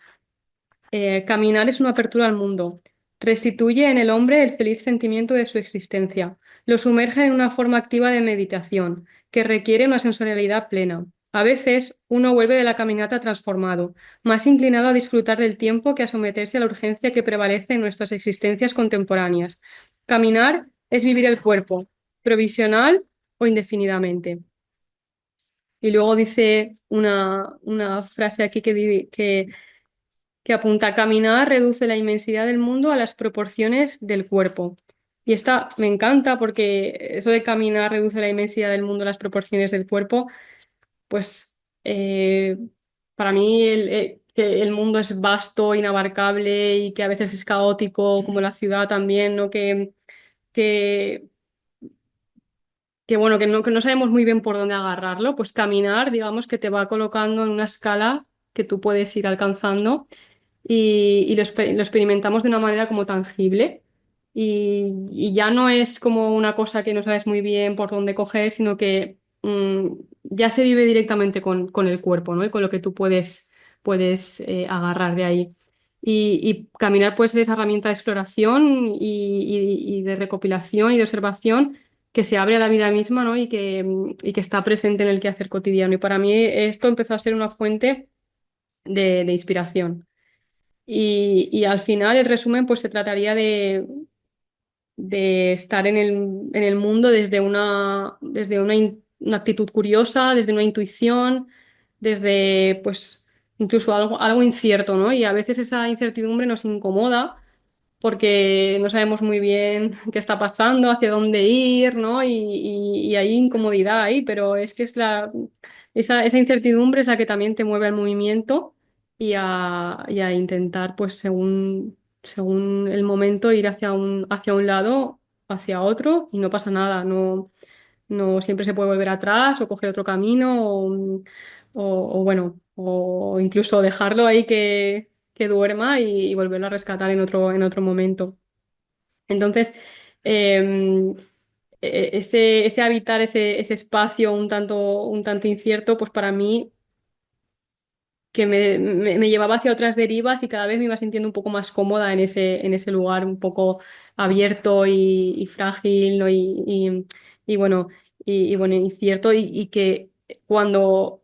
caminar es una apertura al mundo. Restituye en el hombre el feliz sentimiento de su existencia. Lo sumerge en una forma activa de meditación, que requiere una sensorialidad plena. A veces uno vuelve de la caminata transformado, más inclinado a disfrutar del tiempo que a someterse a la urgencia que prevalece en nuestras existencias contemporáneas. Caminar es vivir el cuerpo, provisional o indefinidamente. Y luego dice una frase aquí que apunta a caminar reduce la inmensidad del mundo a las proporciones del cuerpo. Y esta me encanta porque eso de caminar reduce la inmensidad del mundo a las proporciones del cuerpo, pues para mí que el mundo es vasto, inabarcable y que a veces es caótico, como la ciudad también, ¿no? Que, que no sabemos muy bien por dónde agarrarlo, pues caminar, digamos que te va colocando en una escala que tú puedes ir alcanzando y lo experimentamos de una manera como tangible. Y ya no es como una cosa que no sabes muy bien por dónde coger, sino que ya se vive directamente con el cuerpo, ¿no? Y con lo que tú puedes agarrar de ahí. Y caminar pues es herramienta de exploración y de recopilación y de observación que se abre a la vida misma, ¿no? Y que está presente en el quehacer cotidiano. Y para mí esto empezó a ser una fuente de inspiración. Y al final el resumen pues se trataría de estar en el mundo desde una actitud curiosa, desde una intuición, desde pues incluso algo incierto, ¿no? Y a veces esa incertidumbre nos incomoda porque no sabemos muy bien qué está pasando, hacia dónde ir, ¿no? Y hay incomodidad ahí, pero es que esa incertidumbre es la que también te mueve al movimiento y a intentar, pues según el momento, ir hacia un lado, hacia otro, y no pasa nada, no siempre se puede volver atrás o coger otro camino o bueno, o incluso dejarlo ahí que duerma y volverlo a rescatar en otro momento. Entonces, eh, ese habitar ese espacio un tanto incierto, pues para mí que me llevaba hacia otras derivas y cada vez me iba sintiendo un poco más cómoda en ese lugar un poco abierto y frágil, ¿no? Y bueno, y, bueno, incierto y que cuando,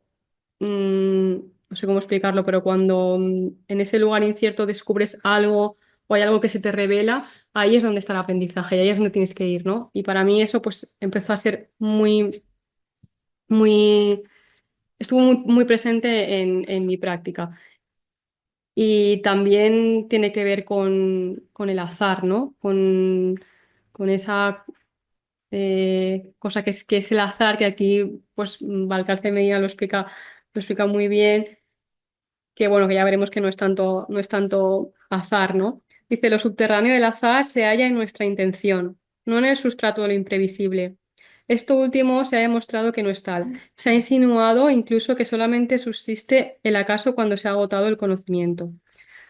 no sé cómo explicarlo, pero cuando en ese lugar incierto descubres algo o hay algo que se te revela, ahí es donde está el aprendizaje y ahí es donde tienes que ir, ¿no? Y para mí eso pues empezó a ser muy, estuvo muy presente en mi práctica. Y también tiene que ver con el azar, ¿no? Con esa cosa que es el azar, que aquí, pues, Valcarce Medina lo explica muy bien, que bueno, que ya veremos que no es tanto azar, ¿no? Dice, lo subterráneo del azar se halla en nuestra intención, no en el sustrato de lo imprevisible. Esto último se ha demostrado que no es tal. Se ha insinuado incluso que solamente subsiste el acaso cuando se ha agotado el conocimiento.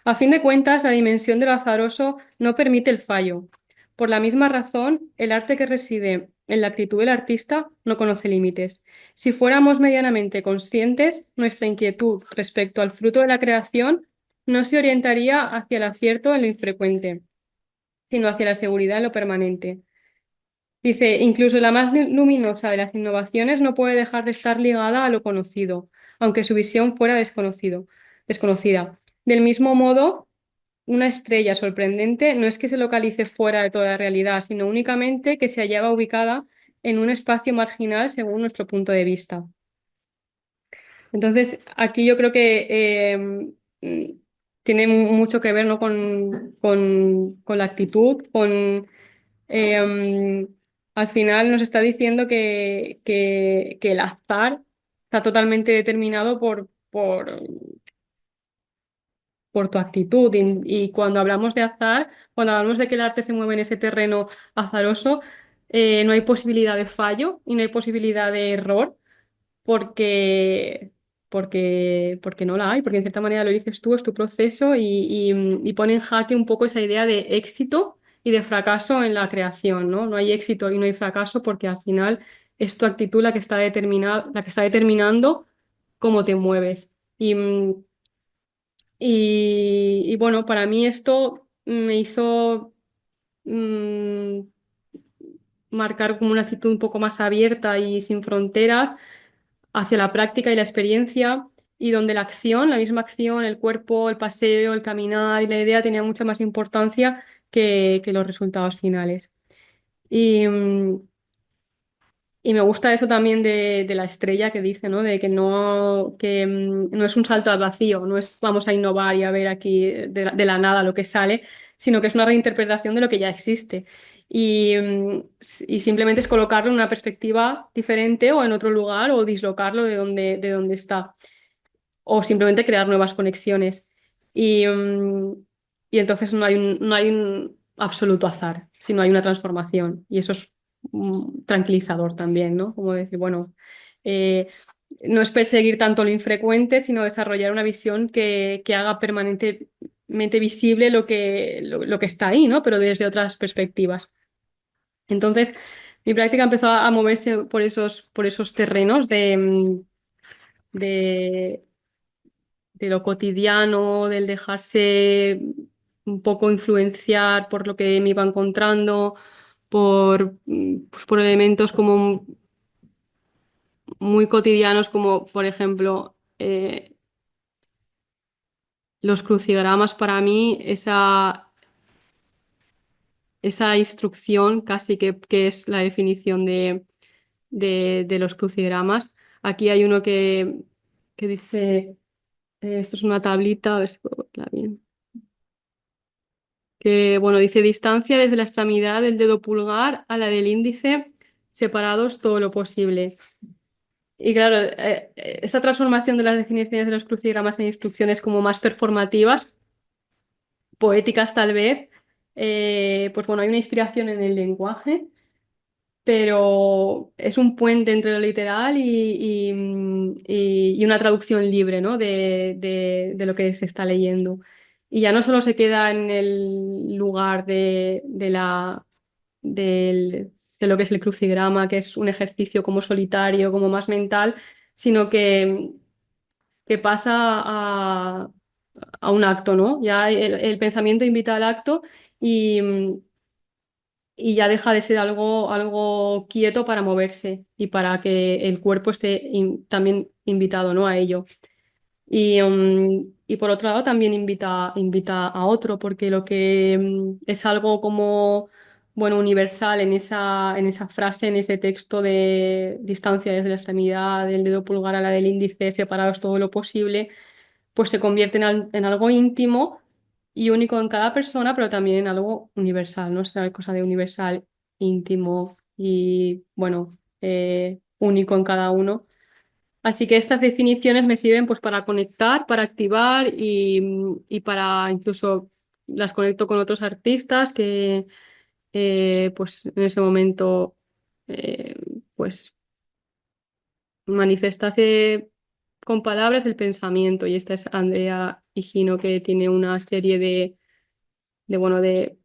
A fin de cuentas, la dimensión de lo azaroso no permite el fallo. Por la misma razón, el arte que reside en la actitud del artista no conoce límites. Si fuéramos medianamente conscientes, nuestra inquietud respecto al fruto de la creación no se orientaría hacia el acierto en lo infrecuente, sino hacia la seguridad en lo permanente. Dice, incluso la más luminosa de las innovaciones no puede dejar de estar ligada a lo conocido, aunque su visión fuera desconocida. Del mismo modo, una estrella sorprendente no es que se localice fuera de toda la realidad, sino únicamente que se hallaba ubicada en un espacio marginal según nuestro punto de vista. Entonces, aquí yo creo que mm, tiene mucho que ver, ¿no? con la actitud, mm, al final nos está diciendo que el azar está totalmente determinado por tu actitud. Y cuando hablamos de azar, cuando hablamos de que el arte se mueve en ese terreno azaroso, no hay posibilidad de fallo y no hay posibilidad de error porque, porque no la hay, porque en cierta manera lo dices tú, es tu proceso y pone en jaque un poco esa idea de éxito y de fracaso en la creación, ¿no? No hay éxito y no hay fracaso porque al final es tu actitud la que está la que está determinando cómo te mueves. Y bueno, para mí esto me hizo mm, marcar como una actitud un poco más abierta y sin fronteras hacia la práctica y la experiencia, y donde la acción, la misma acción, el cuerpo, el paseo, el caminar y la idea tenía mucha más importancia que los resultados finales. Y, y me gusta eso también de la estrella que dice, ¿no? De que no es un salto al vacío, no es vamos a innovar y a ver aquí de la nada lo que sale, sino que es una reinterpretación de lo que ya existe. Y simplemente es colocarlo en una perspectiva diferente o en otro lugar o dislocarlo de donde está o simplemente crear nuevas conexiones. Y, mm, y entonces no hay un absoluto azar, sino hay una transformación. Y eso es tranquilizador también, ¿no? Como decir, bueno, eh, no es perseguir tanto lo infrecuente, sino desarrollar una visión que haga permanentemente visible lo que está ahí, ¿no? Pero desde otras perspectivas. Entonces, mi práctica empezó a moverse por esos terrenos de, de lo cotidiano, del dejarse un poco influenciar por lo que me iba encontrando, pues por elementos como muy cotidianos, como por ejemplo los crucigramas para mí, esa instrucción casi que es la definición de los crucigramas. Aquí hay uno que dice, esto es una tablita, a ver si puedo verla bien. Que, bueno, dice distancia desde la extremidad del dedo pulgar a la del índice, separados todo lo posible. Y claro, esta transformación de las definiciones de los crucigramas en instrucciones como más performativas, poéticas tal vez, pues bueno, hay una inspiración en el lenguaje, pero es un puente entre lo literal y una traducción libre, ¿no? De lo que se está leyendo. Y ya no solo se queda en el lugar de lo que es el crucigrama, que es un ejercicio como solitario, como más mental, sino que pasa a un acto, ¿no? Ya el pensamiento invita al acto y, y ya deja de ser algo quieto para moverse y para que el cuerpo esté también invitado, ¿no? A ello. Y por otro lado también invita a otro, porque lo que es algo como, bueno, universal en esa frase, en ese texto de distancia desde la extremidad del dedo pulgar a la del índice, separados todo lo posible, pues se convierte en algo íntimo y único en cada persona, pero también en algo universal, ¿no? Es una cosa de universal, íntimo y, bueno, único en cada uno. Así que estas definiciones me sirven pues para conectar, para activar y para incluso las conecto con otros artistas que pues en ese momento eh, pues manifestase con palabras el pensamiento. Y esta es Andrea Higino, que tiene una serie bueno, de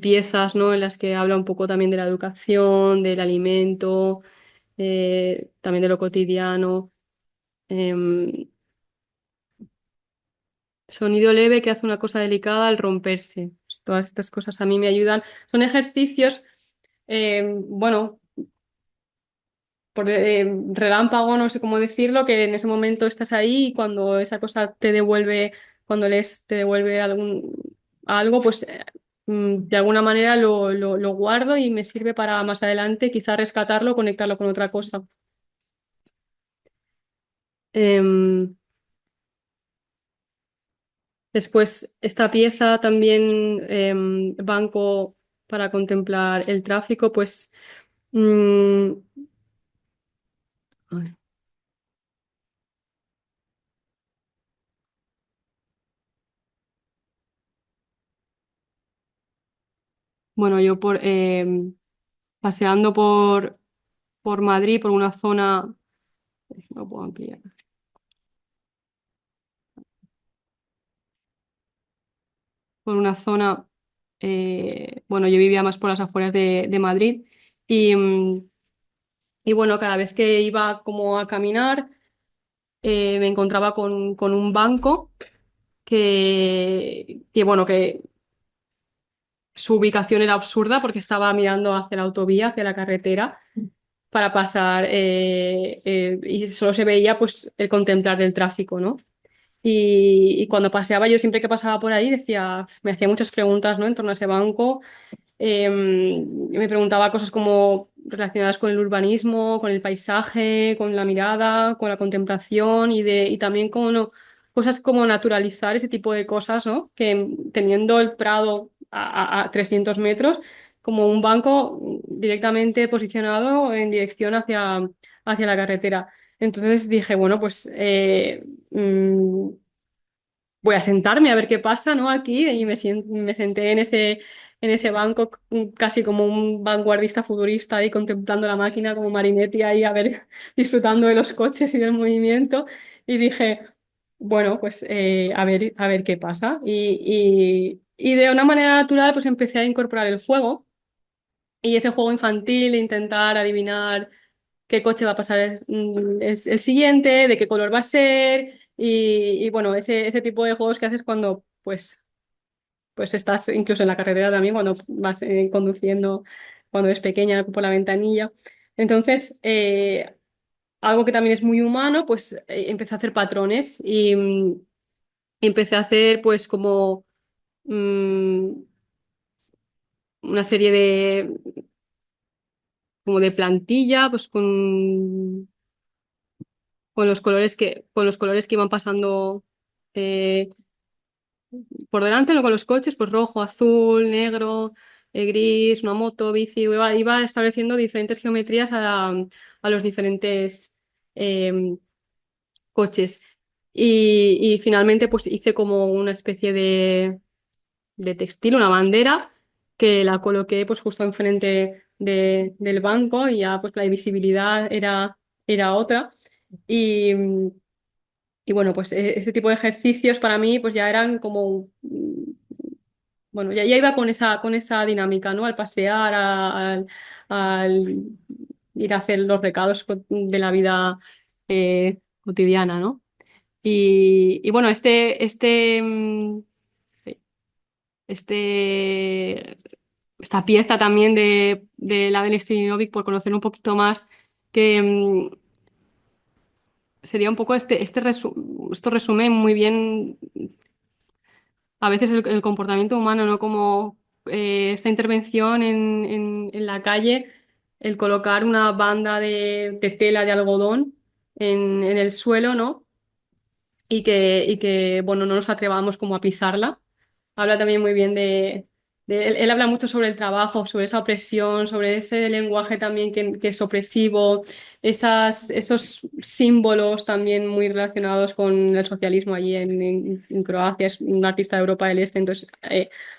piezas, ¿no? En las que habla un poco también de la educación, del alimento, también de lo cotidiano. Em, Sonido leve que hace una cosa delicada al romperse. Pues todas estas cosas a mí me ayudan. Son ejercicios, bueno, relámpago, no sé cómo decirlo, que en ese momento estás ahí y cuando esa cosa te devuelve, cuando lees, te devuelve algo, pues de alguna manera lo guardo y me sirve para más adelante quizá rescatarlo, conectarlo con otra cosa. Em, Después, esta pieza también, banco para contemplar el tráfico, pues, mm, a ver, bueno, yo paseando por Madrid, por una zona, lo puedo ampliar, por una zona, bueno, yo vivía más por las afueras de Madrid y, y bueno, cada vez que iba como a caminar, me encontraba con un banco bueno, que su ubicación era absurda porque estaba mirando hacia la autovía, hacia la carretera, para pasar y solo se veía pues el contemplar del tráfico, ¿no? Y cuando paseaba, yo siempre que pasaba por ahí decía, me hacía muchas preguntas, ¿no? En torno a ese banco. Me preguntaba cosas como relacionadas con el urbanismo, con el paisaje, con la mirada, con la contemplación y también con ¿no? cosas como naturalizar ese tipo de cosas, ¿no? Que teniendo el Prado a 300 metros, como un banco directamente posicionado en dirección hacia la carretera. Entonces dije, bueno, pues voy a sentarme a ver qué pasa, ¿no? Aquí y me senté en ese banco casi como un vanguardista futurista ahí contemplando la máquina como Marinetti ahí a ver, disfrutando de los coches y del movimiento y dije, bueno, pues a ver qué pasa y de una manera natural pues empecé a incorporar el juego y ese juego infantil, intentar adivinar qué coche va a pasar es el siguiente, de qué color va a ser y bueno, ese tipo de juegos que haces cuando pues estás incluso en la carretera también, cuando vas conduciendo, cuando eres pequeña por la ventanilla. Entonces, algo que también es muy humano, pues empecé a hacer patrones empecé a hacer pues como mm, una serie como de plantilla, pues con los colores que iban pasando eh, por delante, ¿no? Con los coches, pues rojo, azul, negro, gris, una moto, bici, iba estableciendo diferentes geometrías a los diferentes eh, coches. Y finalmente pues hice como una especie de textil, una bandera, que la coloqué pues justo enfrente del banco y ya pues la visibilidad era otra. Y, y bueno, pues ese tipo de ejercicios para mí pues ya eran como, bueno, ya iba con esa dinámica, ¿no? Al pasear, al ir a hacer los recados de la vida cotidiana, ¿no? Y bueno, este, esta pieza también de la Denis Stojinovic por conocer un poquito más, que sería un poco esto resume muy bien a veces el comportamiento humano, ¿no? Como esta intervención en la calle, el colocar una banda de tela de algodón en el suelo, ¿no? Bueno, no nos atrevamos como a pisarla. Habla también muy bien él habla mucho sobre el trabajo, sobre esa opresión, sobre ese lenguaje también que es opresivo, esos símbolos también muy relacionados con el socialismo allí en Croacia. Es un artista de Europa del Este, entonces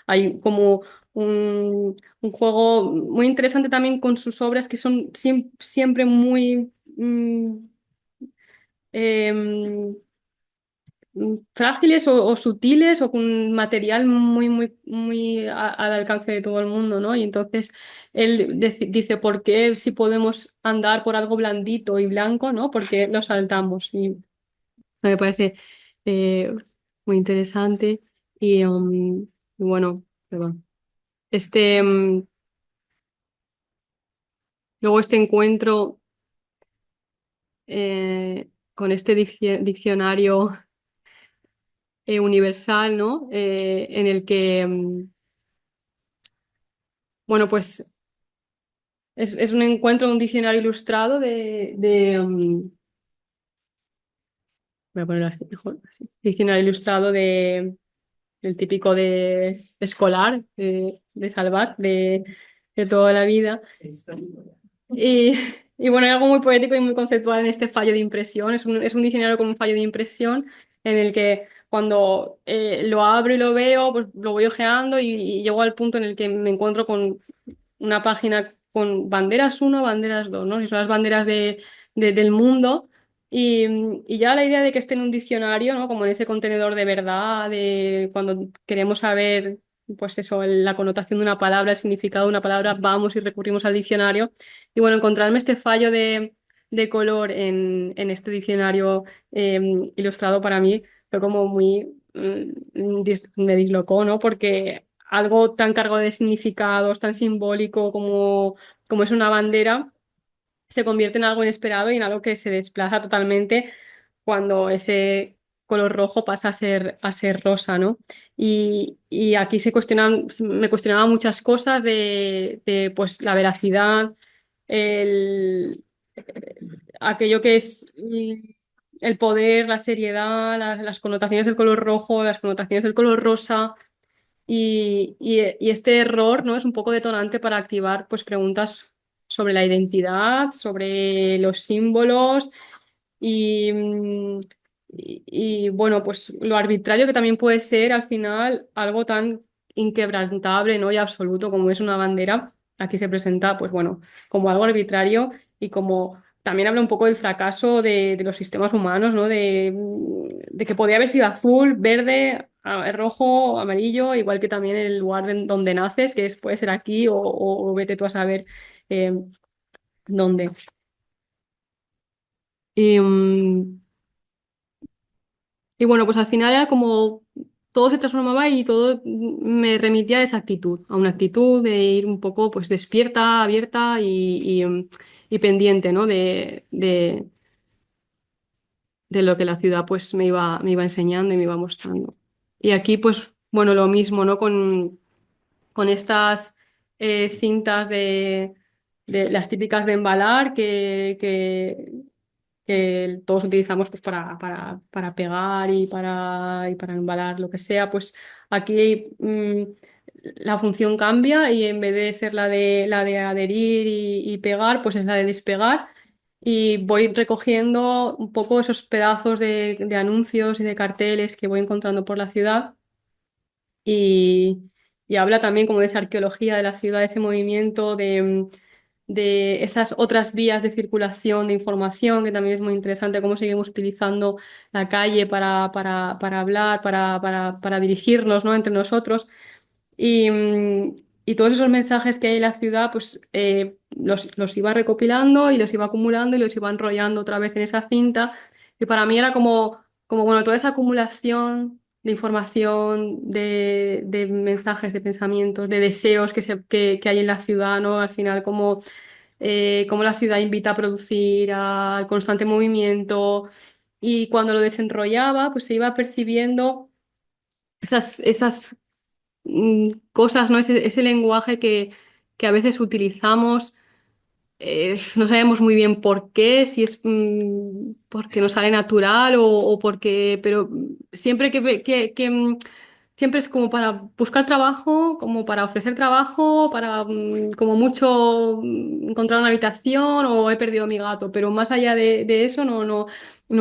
hay como un juego muy interesante también con sus obras que son siempre muy em, frágiles o sutiles o con material muy al alcance de todo el mundo, ¿no? Y entonces él dice, ¿por qué si podemos andar por algo blandito y blanco, ¿no? Porque lo saltamos. Y eso me parece eh, muy interesante. Y bueno, perdón. Este, luego este encuentro con este diccionario universal, ¿no? En el que bueno, pues es un encuentro de un diccionario ilustrado voy a ponerlo así mejor, así. Diccionario ilustrado del típico de escolar, de Salvat, de toda la vida. Y, y bueno, hay algo muy poético y muy conceptual en este fallo de impresión. Es un diccionario con un fallo de impresión en el que cuando lo abro y lo veo, pues lo voy ojeando y llego al punto en el que me encuentro con una página con banderas uno, banderas 2, ¿no? Y son las banderas del mundo. Y, y ya la idea de que esté en un diccionario, ¿no? Como en ese contenedor de verdad, de cuando queremos saber, pues eso, la connotación de una palabra, el significado de una palabra, vamos y recurrimos al diccionario. Y bueno, encontrarme este fallo de color en este diccionario ilustrado para mí fue como me dislocó, ¿no? Porque algo tan cargado de significados, tan simbólico como es una bandera, se convierte en algo inesperado y en algo que se desplaza totalmente cuando ese color rojo pasa a ser rosa, ¿no? Y aquí me cuestionaba muchas cosas de pues, la veracidad, el, aquello que es el poder, la seriedad, las connotaciones del color rojo, las connotaciones del color rosa. Y este error, ¿no? Es un poco detonante para activar pues, preguntas sobre la identidad, sobre los símbolos y, bueno, pues lo arbitrario que también puede ser al final algo tan inquebrantable, ¿no? Y absoluto como es una bandera. Aquí se presenta, pues bueno, como algo arbitrario y como también habla un poco del fracaso de los sistemas humanos, ¿no? De que podía haber sido azul, verde, rojo, amarillo, igual que también el lugar donde naces, puede ser aquí o vete tú a saber eh, dónde. Y, y bueno, pues al final era como todo se transformaba y todo me remitía a esa actitud, a una actitud de ir un poco pues despierta, abierta y pendiente, ¿no? De lo que la ciudad pues me iba enseñando y me iba mostrando. Y aquí pues bueno, lo mismo, ¿no? Con estas cintas de las típicas de embalar que todos utilizamos pues, para pegar y para embalar lo que sea, pues aquí la función cambia y en vez de ser la de adherir y pegar, pues es la de despegar. Y voy recogiendo un poco esos pedazos de anuncios y de carteles que voy encontrando por la ciudad y, y habla también como de esa arqueología de la ciudad, de ese movimiento, de esas otras vías de circulación de información, que también es muy interesante, cómo seguimos utilizando la calle para hablar, para dirigirnos, ¿no? entre nosotros. Y todos esos mensajes que hay en la ciudad, pues los iba recopilando y los iba acumulando y los iba enrollando otra vez en esa cinta. Y para mí era como bueno, toda esa acumulación de información, de mensajes, de pensamientos, de deseos que hay en la ciudad, ¿no? Al final, como la ciudad invita a producir, al constante movimiento, y cuando lo desenrollaba, pues se iba percibiendo esas cosas, ¿no? Ese lenguaje que a veces utilizamos, no sabemos muy bien por qué, si es porque nos sale natural o porque, pero siempre siempre es como para buscar trabajo, como para ofrecer trabajo, para como mucho encontrar una habitación o he perdido a mi gato, pero más allá de eso no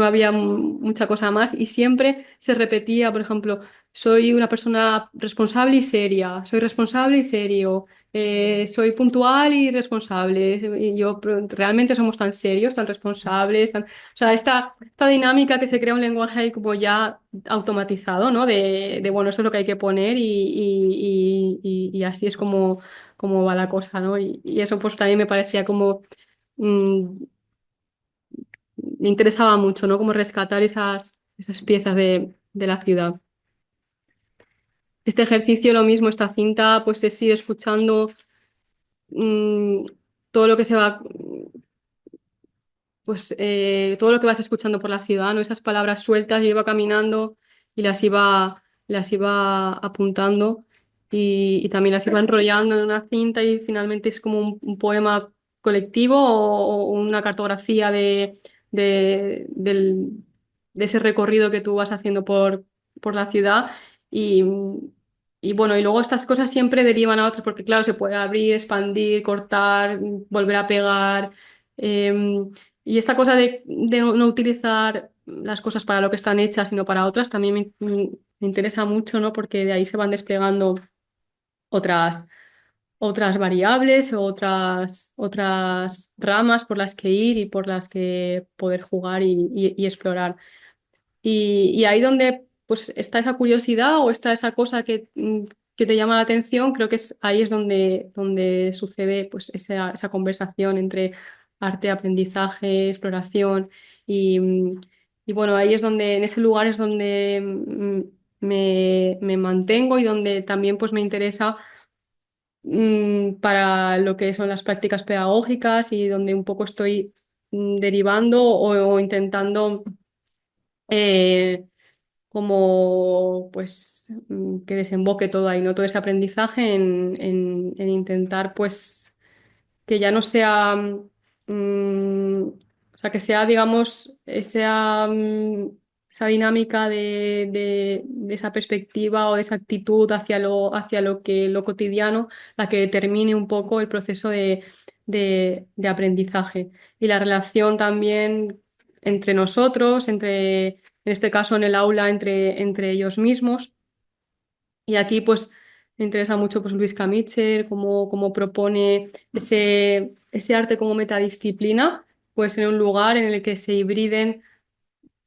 había mucha cosa más y siempre se repetía, por ejemplo, soy una persona responsable y seria, soy responsable y serio, soy puntual y responsable. Y yo, pero realmente somos tan serios, tan responsables, o sea, esta dinámica que se crea un lenguaje ahí como ya automatizado, ¿no? Bueno, esto es lo que hay que poner y así es como va la cosa, ¿no? Y eso pues también me parecía como, mm, me interesaba mucho, ¿no? Como rescatar esas piezas de la ciudad. Este ejercicio, lo mismo, esta cinta, pues es ir escuchando mm, todo lo que se va, pues todo lo que vas escuchando por la ciudad, ¿no? Esas palabras sueltas, yo iba caminando y las iba apuntando y también las iba enrollando en una cinta y finalmente es como un poema colectivo o una cartografía del- de ese recorrido que tú vas haciendo por la ciudad y, y bueno, y luego estas cosas siempre derivan a otras porque claro, se puede abrir, expandir, cortar, volver a pegar. Y esta cosa de no utilizar las cosas para lo que están hechas, sino para otras, también me interesa mucho, ¿no? Porque de ahí se van desplegando otras, otras variables o otras ramas por las que ir y por las que poder jugar y explorar. Y ahí donde pues está esa curiosidad o está esa cosa que te llama la atención, creo que ahí es donde sucede pues esa conversación entre arte, aprendizaje, exploración y bueno, ahí es donde, en ese lugar es donde me mantengo y donde también pues me interesa para lo que son las prácticas pedagógicas y donde un poco estoy derivando o intentando eh, como pues que desemboque todo ahí, ¿no? Todo ese aprendizaje en intentar pues que ya no sea, o sea, que sea, digamos, esa dinámica de esa perspectiva o de esa actitud hacia lo cotidiano, la que determine un poco el proceso de aprendizaje. Y la relación también entre nosotros, en este caso en el aula, entre ellos mismos. Y aquí pues me interesa mucho pues, Luis Camicher, cómo propone ese arte como metadisciplina, pues en un lugar en el que se hibriden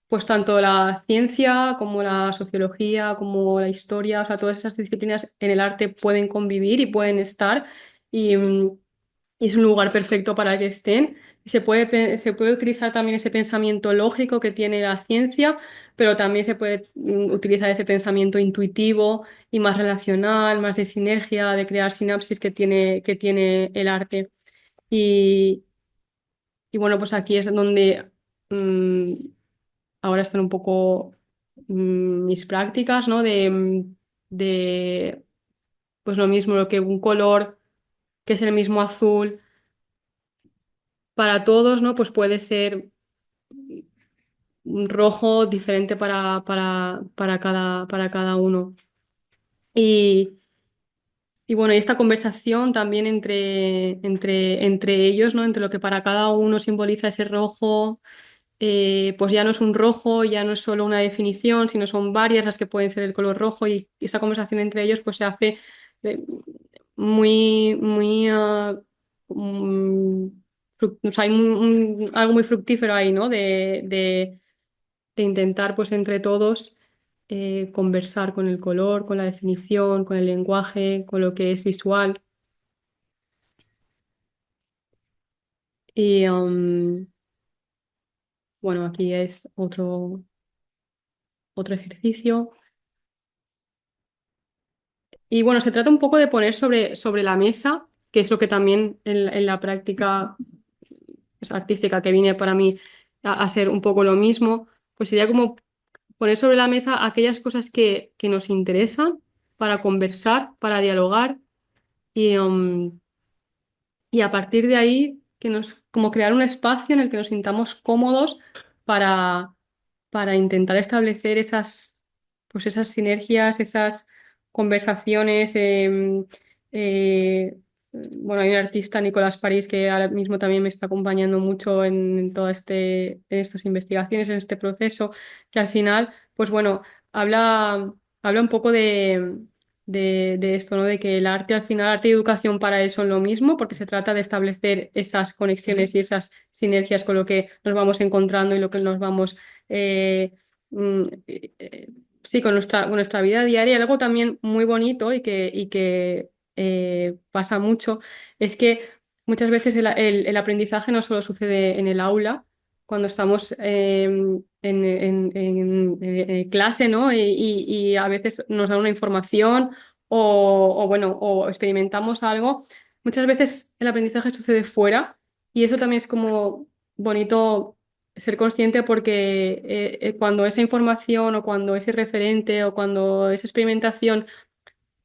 pues tanto la ciencia como la sociología, como la historia, o sea, todas esas disciplinas en el arte pueden convivir y pueden estar. Y, y es un lugar perfecto para que estén. Se puede utilizar también ese pensamiento lógico que tiene la ciencia, pero también se puede utilizar ese pensamiento intuitivo y más relacional, más de sinergia, de crear sinapsis que tiene el arte. Y, y bueno, pues aquí es donde mm, ahora están un poco mis prácticas, ¿no? De, pues lo mismo, lo que un color que es el mismo azul para todos, ¿no? Pues puede ser un rojo diferente para cada uno. Y, y bueno, y esta conversación también entre ellos, ¿no? Entre lo que para cada uno simboliza ese rojo, pues ya no es un rojo, ya no es solo una definición, sino son varias las que pueden ser el color rojo y esa conversación entre ellos pues se hace eh, muy, o sea, hay algo muy fructífero ahí, ¿no? De intentar, pues, entre todos conversar con el color, con la definición, con el lenguaje, con lo que es visual. Y bueno, aquí es otro ejercicio. y bueno, se trata un poco de poner sobre la mesa, que es lo que también en la práctica pues, artística que viene para mí a ser un poco lo mismo, pues sería como poner sobre la mesa aquellas cosas que nos interesan para conversar, para dialogar y a partir de ahí como crear un espacio en el que nos sintamos cómodos para, para intentar establecer pues esas sinergias, esas conversaciones. Bueno, hay un artista, Nicolás París, que ahora mismo también me está acompañando mucho en todo en estas investigaciones, en este proceso, que al final, pues bueno, habla un poco de esto, ¿no? De que el arte al final, arte y educación para él son lo mismo, porque se trata de establecer esas conexiones y esas sinergias con lo que nos vamos encontrando y lo que nos vamos, sí, con nuestra vida diaria. Algo también muy bonito y que pasa mucho es que muchas veces el aprendizaje no solo sucede en el aula, cuando estamos en clase, ¿no? Y a veces nos dan una información o, bueno, o experimentamos algo. Muchas veces el aprendizaje sucede fuera y eso también es como bonito ser consciente porque cuando esa información o cuando ese referente o cuando esa experimentación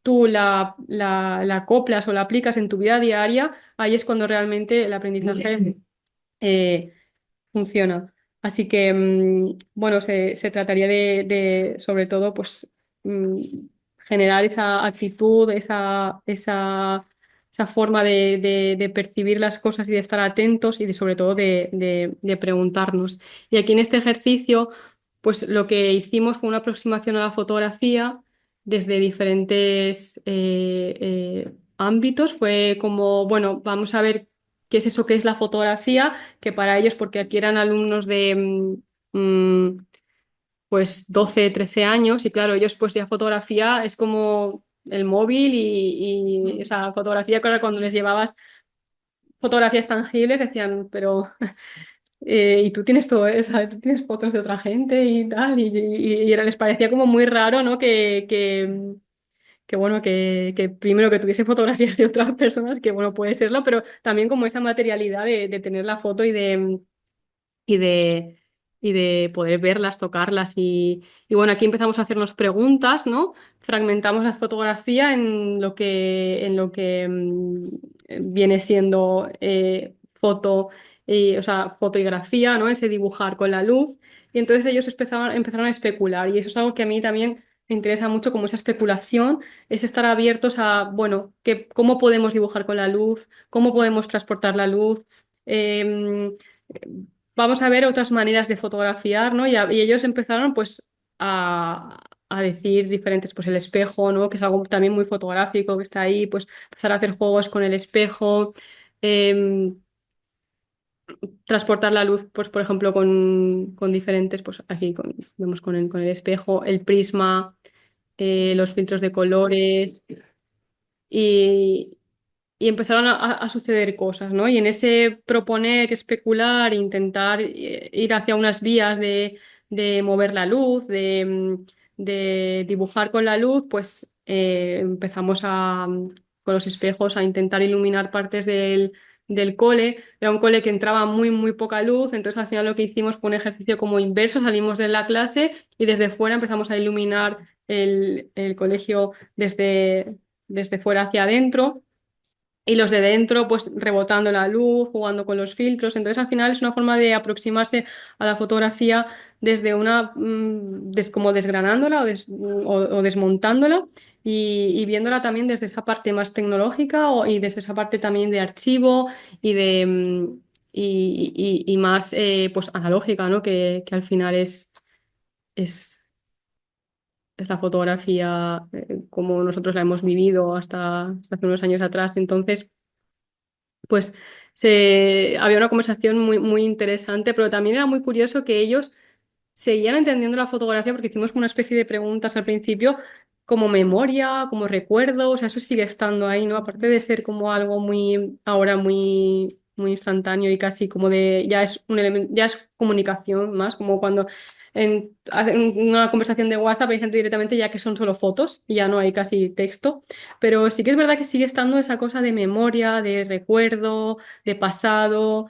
tú la acoplas o la aplicas en tu vida diaria, ahí es cuando realmente el aprendizaje eh, funciona. Así que, bueno, se trataría sobre todo, pues, mm, generar esa actitud, esa forma de percibir las cosas y de estar atentos y sobre todo de preguntarnos. Y aquí en este ejercicio, pues lo que hicimos fue una aproximación a la fotografía desde diferentes ámbitos. Fue como, bueno, vamos a ver qué es eso que es la fotografía que para ellos, porque aquí eran alumnos de pues 12 13 años, y claro, ellos pues ya fotografía es como el móvil o sea, fotografía, claro, cuando les llevabas fotografías tangibles decían, pero y tú tienes todo eso, ¿sabes? Tú tienes fotos de otra gente y tal, les parecía como muy raro, ¿no? Que bueno, que primero que tuviese fotografías de otras personas, que bueno, puede serlo, pero también como esa materialidad de tener la foto y de, y de poder verlas, tocarlas. Y bueno, aquí empezamos a hacernos preguntas, ¿no? Fragmentamos la fotografía en lo que viene siendo foto, o sea, fotografía, ¿no? Ese dibujar con la luz. Y entonces ellos empezaron a especular. Y eso es algo que a mí también me interesa mucho, como esa especulación, es estar abiertos a, bueno, cómo podemos dibujar con la luz, cómo podemos transportar la luz. Em, Vamos a ver otras maneras de fotografiar, ¿no? Y ellos empezaron pues a decir diferentes, pues el espejo, ¿no? Que es algo también muy fotográfico que está ahí, pues empezar a hacer juegos con el espejo, em, transportar la luz, pues por ejemplo con diferentes, pues aquí vemos con el espejo, el prisma, los filtros de colores y, y empezaron a suceder cosas, ¿no? Y en ese proponer, especular, intentar ir hacia unas vías de mover la luz, de dibujar con la luz, pues empezamos con los espejos a intentar iluminar partes del cole. Era un cole que entraba muy, muy poca luz, entonces al final lo que hicimos fue un ejercicio como inverso, salimos de la clase y desde fuera empezamos a iluminar el colegio desde fuera hacia adentro. Y los de dentro, pues rebotando la luz, jugando con los filtros. Entonces, al final es una forma de aproximarse a la fotografía desde como desgranándola o desmontándola y viéndola también desde esa parte más tecnológica y desde esa parte también de archivo y de y más pues analógica, ¿no? Que al final es, es la fotografía como nosotros la hemos vivido hasta hace unos años atrás. Entonces, pues había una conversación muy, muy interesante, pero también era muy curioso que ellos seguían entendiendo la fotografía porque hicimos como una especie de preguntas al principio, como memoria, como recuerdo, o sea, eso sigue estando ahí, ¿no? Aparte de ser como algo muy, ahora muy muy instantáneo y casi como de, ya es un elemento, ya es comunicación más, como cuando hacen una conversación de WhatsApp hay gente directamente ya que son solo fotos y ya no hay casi texto, pero sí que es verdad que sigue estando esa cosa de memoria, de recuerdo, de pasado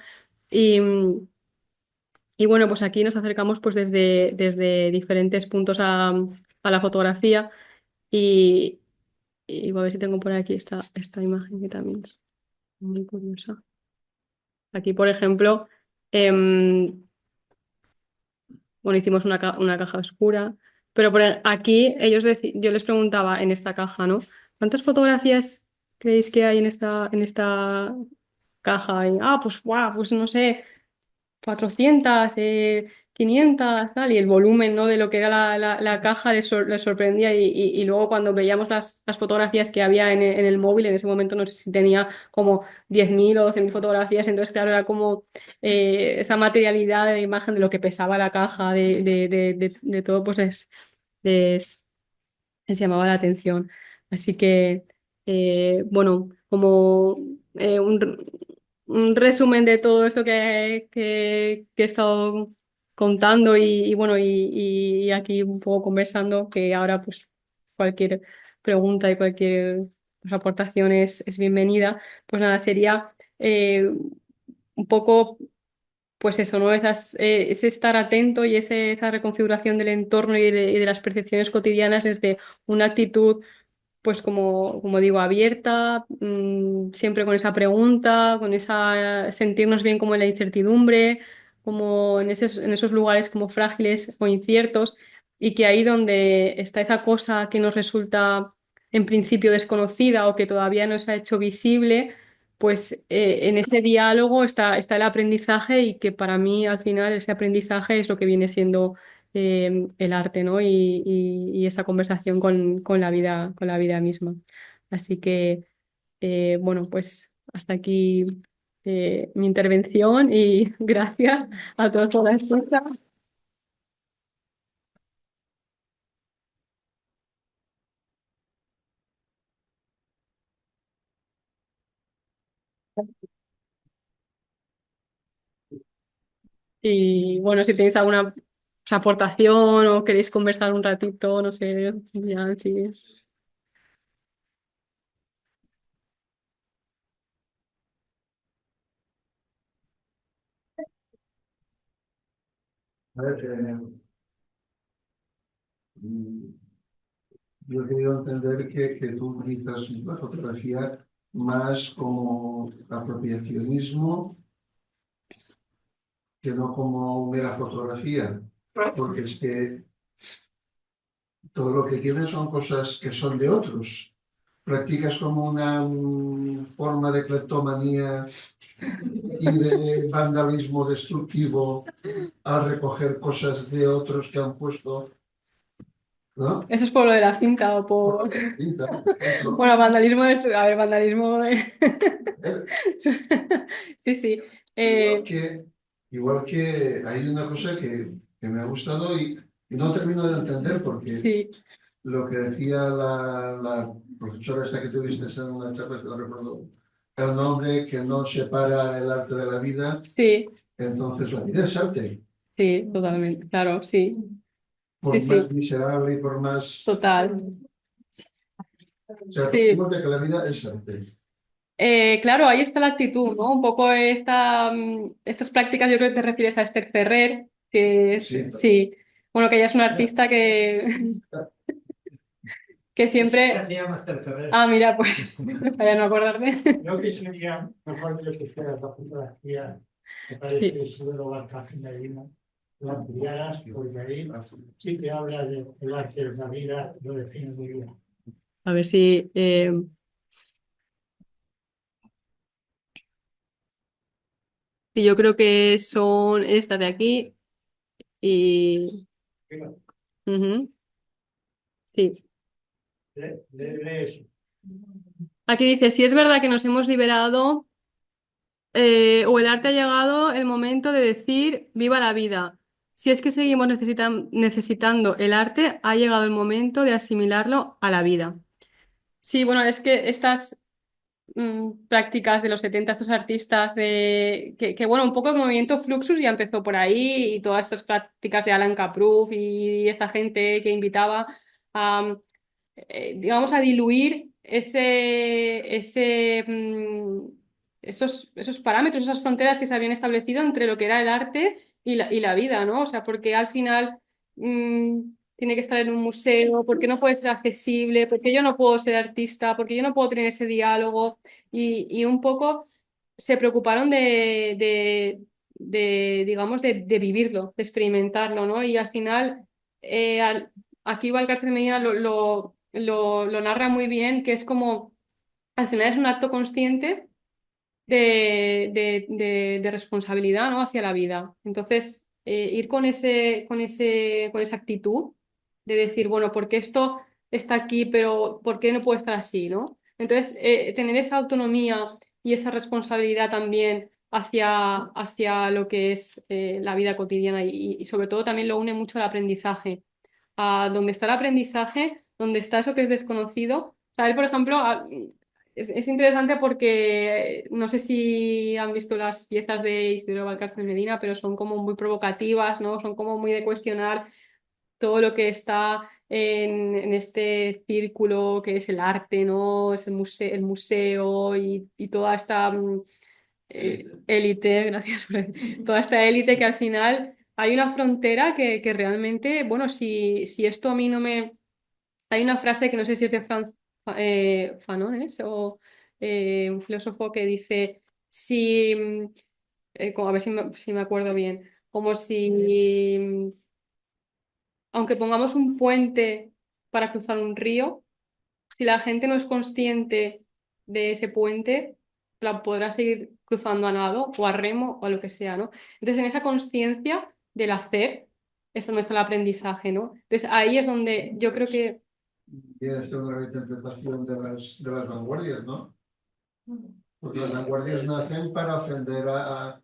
y, y bueno, pues aquí nos acercamos pues desde diferentes puntos a la fotografía y, y voy a ver si tengo por aquí esta imagen que también es muy curiosa. Aquí, por ejemplo, em, bueno, hicimos una caja oscura, pero aquí yo les preguntaba en esta caja, ¿no? ¿Cuántas fotografías creéis que hay en esta caja? Y, pues, guau, pues no sé. 400, 500, tal, y el volumen, ¿no? de lo que era la caja les sorprendía y luego cuando veíamos las fotografías que había en el móvil, en ese momento no sé si tenía como 10.000 o 12.000 fotografías, entonces claro, era como esa materialidad de la imagen de lo que pesaba la caja, de todo, pues les, les llamaba la atención. Así que, bueno, como un resumen de todo esto que he estado contando y bueno, y aquí un poco conversando, que ahora pues cualquier pregunta y cualquier pues, aportación es bienvenida, pues nada, sería un poco pues eso, ¿no? Ese estar atento y esa reconfiguración del entorno y de las percepciones cotidianas desde una actitud pues como digo, abierta, siempre con esa pregunta, con esa sentirnos bien como en la incertidumbre, como en esos lugares como frágiles o inciertos, y que ahí donde está esa cosa que nos resulta en principio desconocida o que todavía no se ha hecho visible, pues en ese diálogo está el aprendizaje y que para mí al final ese aprendizaje es lo que viene siendo el arte, ¿no? Y esa conversación con la vida misma. Así que, bueno, pues hasta aquí mi intervención y gracias a todos por la escucha. Y bueno, si tenéis alguna aportación o queréis conversar un ratito, no sé, ya, sí. A ver, mm, yo he querido entender que tú utilizas la fotografía más como apropiacionismo que no como mera fotografía, porque es que todo lo que tienes son cosas que son de otros. Practicas como una forma de cleptomanía y de vandalismo destructivo al recoger cosas de otros que han puesto, ¿no? Eso es por lo de la cinta o por... Pinta, por ejemplo. Bueno, vandalismo es... A ver, vandalismo... ¿Eh? Sí, sí. Igual que, igual que hay una cosa que me ha gustado y no termino de entender porque Sí, lo que decía la profesora esta que tuviste en una charla, que no recuerdo el nombre, que no separa el arte de la vida, sí, entonces la vida es arte, sí, totalmente. Claro, sí. Sí, por sí, más miserable y por más... total. O sea, Sí. partimos de que la vida es arte. Claro, ahí está la actitud, ¿no? Un poco estas prácticas, yo creo que te refieres a Esther Ferrer, que es, Sí. sí, bueno, que ella es una artista que siempre... Se llama Esther Ferrer. Ah, mira, pues, para no acordarme. Yo que sería mejor que hicieras la fotografía, me parece Sí. que sobre la página de Lima, la ampliaras, porque ahí sí que habla del arte de la vida, lo define muy bien. A ver si... sí, yo creo que son estas de aquí y... Pero, ujú, sí. lee eso. Aquí dice, si es verdad que nos hemos liberado, o el arte ha llegado el momento de decir viva la vida. Si es que seguimos necesitando el arte, ha llegado el momento de asimilarlo a la vida. Sí, bueno, es que prácticas de los 70, estos artistas bueno, un poco el movimiento Fluxus ya empezó por ahí y todas estas prácticas de Alan Kaproof y esta gente que invitaba a, digamos, a diluir esos parámetros, esas fronteras que se habían establecido entre lo que era el arte y la vida, ¿no? O sea, porque al final tiene que estar en un museo, porque no puede ser accesible, porque yo no puedo ser artista, porque yo no puedo tener ese diálogo y un poco se preocuparon digamos, de vivirlo, de experimentarlo, ¿no? Y al final, aquí Valcárcel Medina lo narra muy bien, que es como, al final es un acto consciente de responsabilidad, ¿no? Hacia la vida. Entonces, ir con esa actitud de decir, bueno, ¿por qué esto está aquí, pero por qué no puede estar así, ¿no? Entonces, tener esa autonomía y esa responsabilidad también hacia lo que es la vida cotidiana y sobre todo también lo une mucho al aprendizaje. A donde está el aprendizaje, donde está eso que es desconocido. O sea, él, por ejemplo, es interesante porque no sé si han visto las piezas de Isidoro Valcárcel Medina, pero son como muy provocativas, ¿no? Son como muy de cuestionar todo lo que está en este círculo que es el arte, ¿no? Es el museo y toda esta élite, gracias toda esta élite que al final hay una frontera que realmente, bueno, si esto a mí no me... Hay una frase que no sé si es de Franz Fanon, ¿es? O un filósofo que dice, si, a ver si me acuerdo bien, como si aunque pongamos un puente para cruzar un río, si la gente no es consciente de ese puente, la podrá seguir cruzando a nado o a remo o a lo que sea, ¿no? Entonces, en esa conciencia del hacer es donde está el aprendizaje, ¿no? Entonces, ahí es donde yo creo que Y es una reinterpretación de las vanguardias, ¿no? Porque las vanguardias nacen para ofender a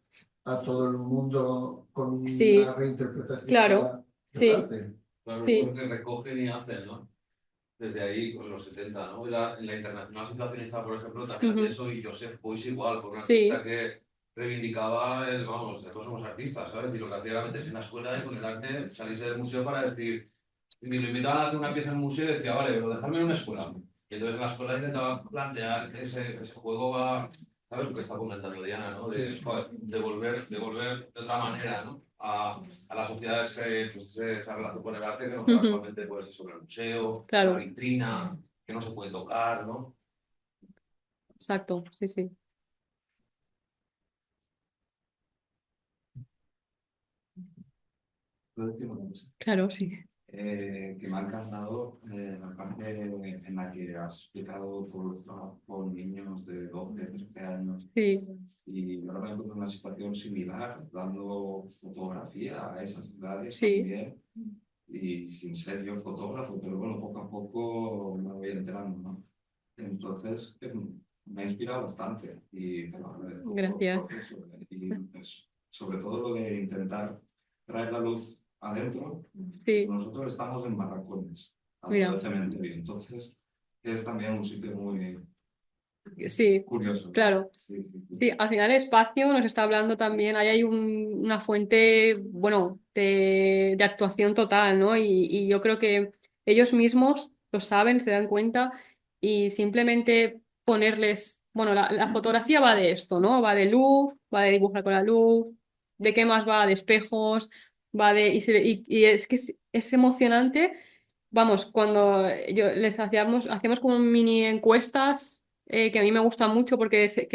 todo el mundo con una sí, reinterpretación claro, del sí, arte. Claro, es sí, porque recogen y hacen, ¿no? Desde ahí, con los 70, ¿no? En la Internacional Situacionista, por ejemplo, también hace ujú, eso y Joseph Beuys igual, por un artista sí, que reivindicaba el, vamos, todos somos artistas, ¿sabes? Y lo que hacía era meterse en la escuela y con el arte salirse del museo para decir, ni lo invitaban a hacer una pieza en el museo y decía, vale, pero dejadme en una escuela. Y entonces en la escuela intentaba plantear que ese juego va, ¿sabes? Lo que está comentando Diana, ¿no? De, joder, devolver de otra manera, ¿no? A la sociedad esa relación con el arte que nos da ujú, actualmente pues, sobre el museo, la claro, vitrina, que no se puede tocar, ¿no? exacto, sí, sí, Puedo decir una cosa. claro, sí, Que me ha encantado la parte en la que has explicado tu trabajo con niños de 12, 13 años. sí, Y ahora me encuentro en una situación similar, dando fotografía a esas edades sí, también. Y sin ser yo fotógrafo, pero bueno, poco a poco me voy enterando, ¿no? Entonces, me ha inspirado bastante y te lo agradezco gracias, por eso. Y pues, sobre todo lo de intentar traer la luz adentro. sí, Nosotros estamos en Barracones, al lado mira. del cementerio, entonces es también un sitio muy Sí, curioso. claro. Sí, sí, sí. Sí, al final el espacio nos está hablando también, ahí hay una fuente, bueno, de actuación total, ¿no? Y yo creo que ellos mismos lo saben, se dan cuenta y simplemente ponerles, bueno, la fotografía va de esto, ¿no? Va de luz, va de dibujar con la luz, ¿de qué más va? De espejos, va de... Y es que es emocionante. Vamos, cuando yo les hacíamos como mini encuestas que a mí me gustan mucho porque se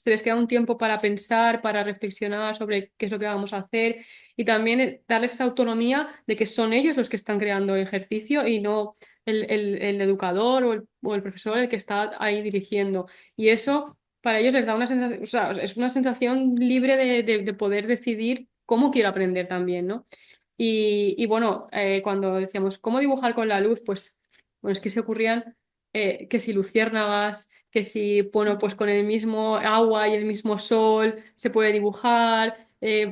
les queda un tiempo para pensar, para reflexionar sobre qué es lo que vamos a hacer y también darles esa autonomía de que son ellos los que están creando el ejercicio y no el educador o el profesor el que está ahí dirigiendo. Y eso para ellos les da una sensación, o sea, es una sensación libre de poder decidir cómo quiero aprender también, ¿no? Y bueno, cuando decíamos, ¿cómo dibujar con la luz? Pues, bueno, es que se ocurrían que si luciérnagas, que si, bueno, pues con el mismo agua y el mismo sol se puede dibujar,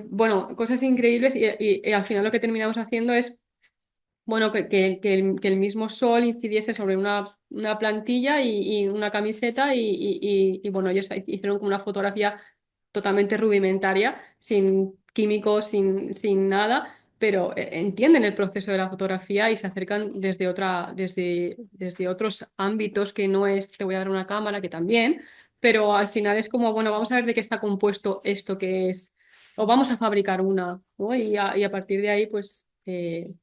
bueno, cosas increíbles y al final lo que terminamos haciendo es, bueno, que el mismo sol incidiese sobre una una plantilla y una camiseta y bueno, ellos hicieron como una fotografía totalmente rudimentaria, sin químicos, sin nada, pero entienden el proceso de la fotografía y se acercan desde otros ámbitos que no es te voy a dar una cámara, que también, pero al final es como, bueno, vamos a ver de qué está compuesto esto que es, o vamos a fabricar una, ¿no? Y a partir de ahí, pues, y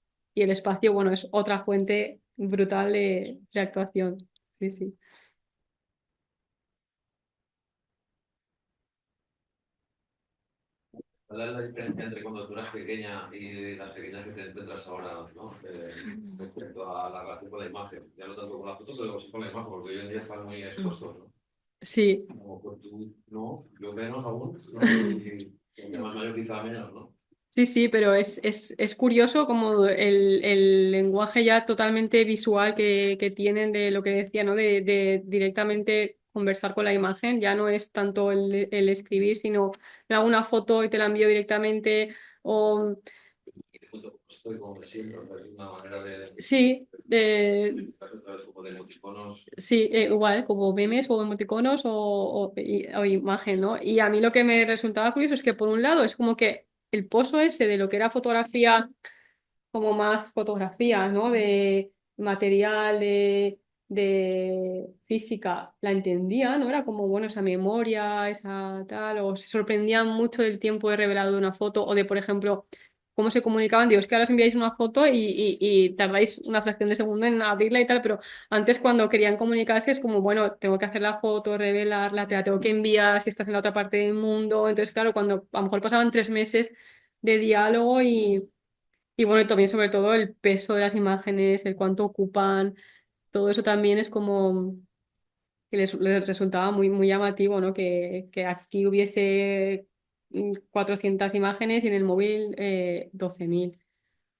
el espacio, bueno, es otra fuente brutal de actuación. Sí, sí. ¿Cuál es la diferencia entre cuando tú eras pequeña y las pequeñas que te encuentras ahora, ¿no? Respecto a la relación con la imagen? Ya no tanto con la foto, pero sí con la imagen, porque hoy en día están muy expuestos, ¿no? Sí. Como pues tú, no, yo menos aún, ¿no? Y el más mayor quizá menos, ¿no? Sí, sí, pero es curioso como el lenguaje ya totalmente visual que tienen de lo que decía, ¿no? De directamente conversar con la imagen, ya no es tanto el escribir, sino me hago una foto y te la envío directamente, o Y te cuento cómo estoy, cómo me siento, ¿no? Es una manera sí, como de emoticonos. sí, igual, como memes o emoticonos o imagen, ¿no? Y a mí lo que me resultaba curioso es que por un lado es como que el pozo ese de lo que era fotografía como más fotografías, ¿no? De material, de física, la entendía, ¿no? Era como, bueno, esa memoria, esa tal, o se sorprendían mucho del tiempo de revelado de una foto, o de, por ejemplo, cómo se comunicaban, digo, es que ahora os enviáis una foto y tardáis una fracción de segundo en abrirla y tal, pero antes cuando querían comunicarse es como, bueno, tengo que hacer la foto, revelarla, te la tengo que enviar si estás en la otra parte del mundo, entonces, claro, cuando a lo mejor pasaban 3 meses de diálogo y bueno, y también sobre todo el peso de las imágenes, el cuánto ocupan, todo eso también es como que les resultaba muy, muy llamativo, ¿no? Que aquí hubiese 400 imágenes y en el móvil 12.000.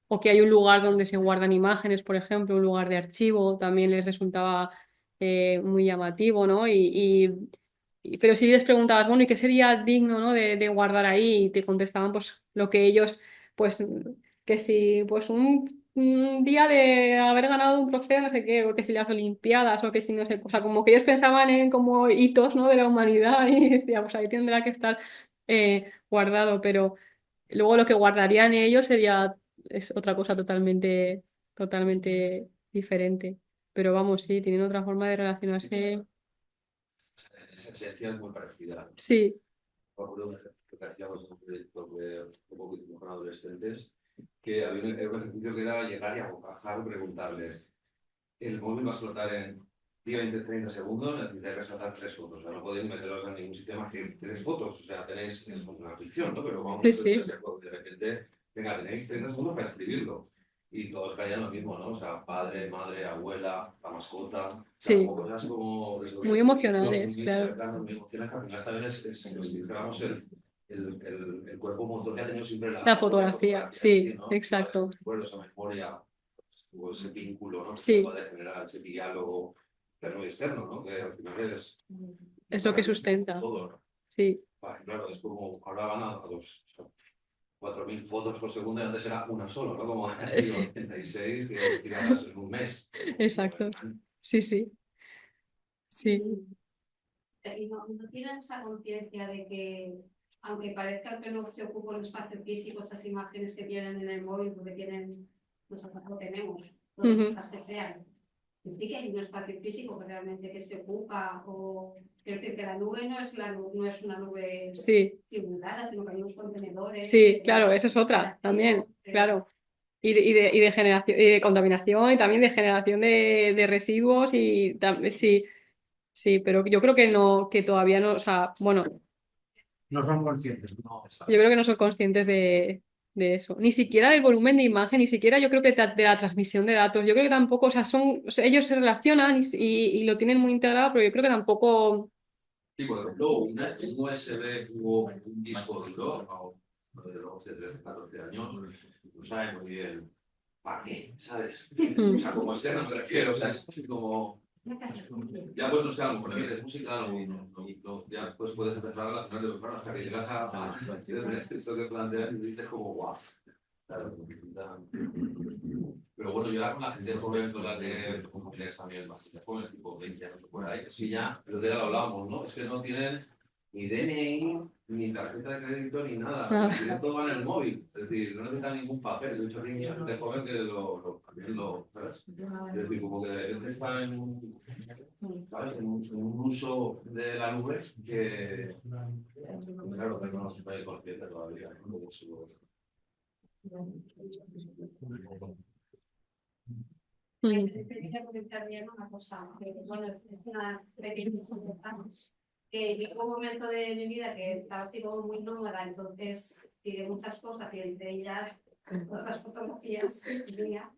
O que hay un lugar donde se guardan imágenes, por ejemplo, un lugar de archivo, también les resultaba muy llamativo, ¿no? Pero si les preguntabas, bueno, ¿y qué sería digno, ¿no? de guardar ahí? Y te contestaban, pues, lo que ellos, pues, que si, pues, un día de haber ganado un trofeo, no sé qué, o que si las Olimpiadas, o que si no sé, o sea, como que ellos pensaban en como hitos, ¿no? De la humanidad y decía, pues ahí tendrá que estar guardado, pero luego lo que guardarían ellos es otra cosa totalmente, totalmente diferente. Pero vamos, sí, tienen otra forma de relacionarse. Esa esencia es muy parecida. Sí, Por ejemplo, un ejercicio que hacíamos en un proyecto que un poco hicimos con adolescentes, que había era un ejercicio que era llegar y a bocajar y preguntarles, el móvil va a explotar en 10, 20, 30 segundos, necesitáis resaltar 3 fotos. O sea, no podéis meteros en ningún sistema decir 3 fotos. O sea, tenéis es una ficción, ¿no? Pero vamos sí, a hacer sí, de repente, venga, tenéis 30 segundos para escribirlo. Y todos caían lo mismo, ¿no? O sea, padre, madre, abuela, la mascota. O sea, sí. como cosas como Muy emocionales, muy claro. cercanas, muy emocionales, que al final también digamos, el cuerpo motor que ha tenido siempre La la fotografía, fotografía en sí, sí, ¿no? exacto. Recuerdo esa memoria, o ese vínculo, ¿no? Que es Sí, capaz de generar ese diálogo interno y externo, ¿no? Que al final es es lo que sustenta. todo, ¿no? Sí, Vale, claro, es como ahora van a dos, o sea, 4.000 fotos por segundo y antes era una sola, ¿no? Como digo, sí, 86 que tiradas en un mes. exacto. Sí, sí, sí. Y no tienen esa conciencia de que, aunque parezca que no se ocupa un espacio físico, esas imágenes que tienen en el móvil, porque tienen, nosotros lo tenemos, todas Ujú. las que sean, que sí que hay un espacio físico que realmente que se ocupa, o quiero decir que la nube no es una nube Sí, simulada, sino que hay unos contenedores. sí, claro, eso es otra también, claro. Y de generación, y de contaminación y también de generación de residuos sí, sí, pero yo creo que no, que todavía no, o sea, bueno, No son conscientes. No, yo creo que no son conscientes de eso. Ni siquiera del volumen de imagen, ni siquiera yo creo que de la transmisión de datos. Yo creo que tampoco, o sea, ellos se relacionan y lo tienen muy integrado, pero yo creo que tampoco. sí, por ejemplo, un USB o un disco duro, o uno de 12, 13, 14 años, no sabe muy bien para qué, ¿sabes? O sea, como externo me refiero, o sea, es como. Ya pues no sé, a lo mejor le metes música, ya pues puedes empezar a relacionar, bueno, hasta que llegas a esto que planteas y dices como, guau, Claro, necesitan. Pero bueno, yo ahora con la gente joven, con la que con familias también bastante jóvenes, tipo 20 años por ahí, sí ya, el otro día lo hablábamos, ¿no? Es que no tienen ni DNI, ni tarjeta de crédito, ni nada. Ah. Lo tienen todo en el móvil. Es decir, no necesitan ningún papel. De hecho, hay gente joven que también lo, ¿sabes? Es decir, como que de repente están ¿sabes? En un uso de la nube que, claro, que no se puede consciente todavía, ¿no? De su- Quería comentar bien una cosa, que bueno, es una pequeña cosa, que llegó un momento de mi vida que estaba así como muy nómada, entonces tiré muchas cosas y entre ellas todas las fotografías mías.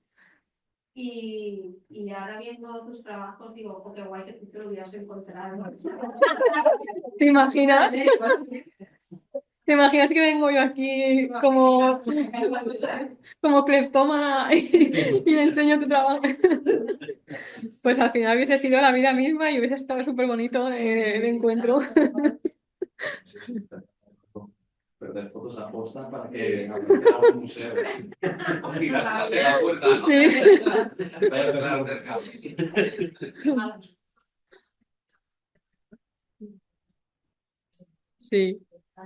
Y ahora viendo tus trabajos digo, oh, qué guay que tú te lo hubieras encontrado. ¿Te imaginas? ¿Te imaginas que vengo yo aquí como cleptómana y le enseño tu trabajo? Pues al final hubiese sido la vida misma y hubiese estado súper bonito el encuentro. Perder fotos a posta para que aparezca en un museo. Y las en la puerta, ¿no? Sí. Vaya a cerrar cerca. Sí,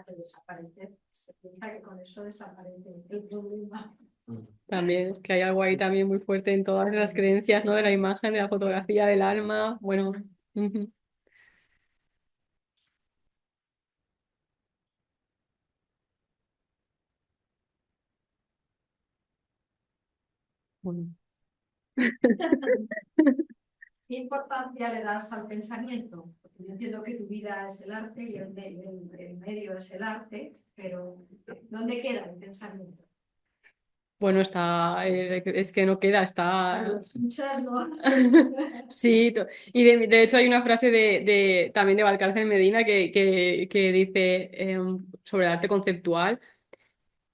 Que desaparece, se piensa que con eso desaparece el problema. también es que hay algo ahí también muy fuerte en todas las creencias, ¿no? De la imagen, de la fotografía, del alma. Bueno. Ujú. Bueno. ¿Qué importancia le das al pensamiento? Porque yo entiendo que tu vida es el arte y el medio es el arte, pero ¿dónde queda el pensamiento? Bueno, está, es que no queda, está. Escucharlo. Sí, y de hecho hay una frase también de Valcárcel Medina que dice sobre el arte conceptual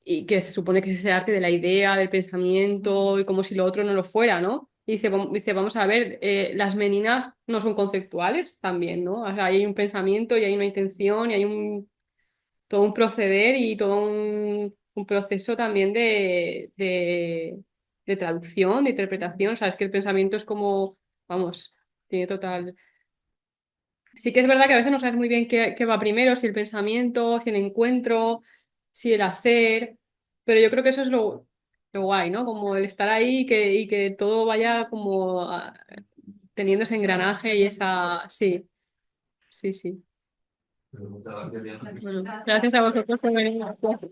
y que se supone que es ese arte de la idea, del pensamiento y como si lo otro no lo fuera, ¿no? Y dice, vamos a ver, las meninas no son conceptuales también, ¿no? O sea, hay un pensamiento y hay una intención y hay todo un proceder y todo un proceso también de traducción, de interpretación. O sea, es que el pensamiento es como, vamos, tiene total. Sí que es verdad que a veces no sabes muy bien qué va primero, si el pensamiento, si el encuentro, si el hacer, pero yo creo que eso es lo guay, ¿no? Como el estar ahí y que todo vaya como teniendo ese engranaje y esa. Sí, sí, sí. Pero muchas gracias, Diana. Bueno, gracias a vosotros por venir. Gracias.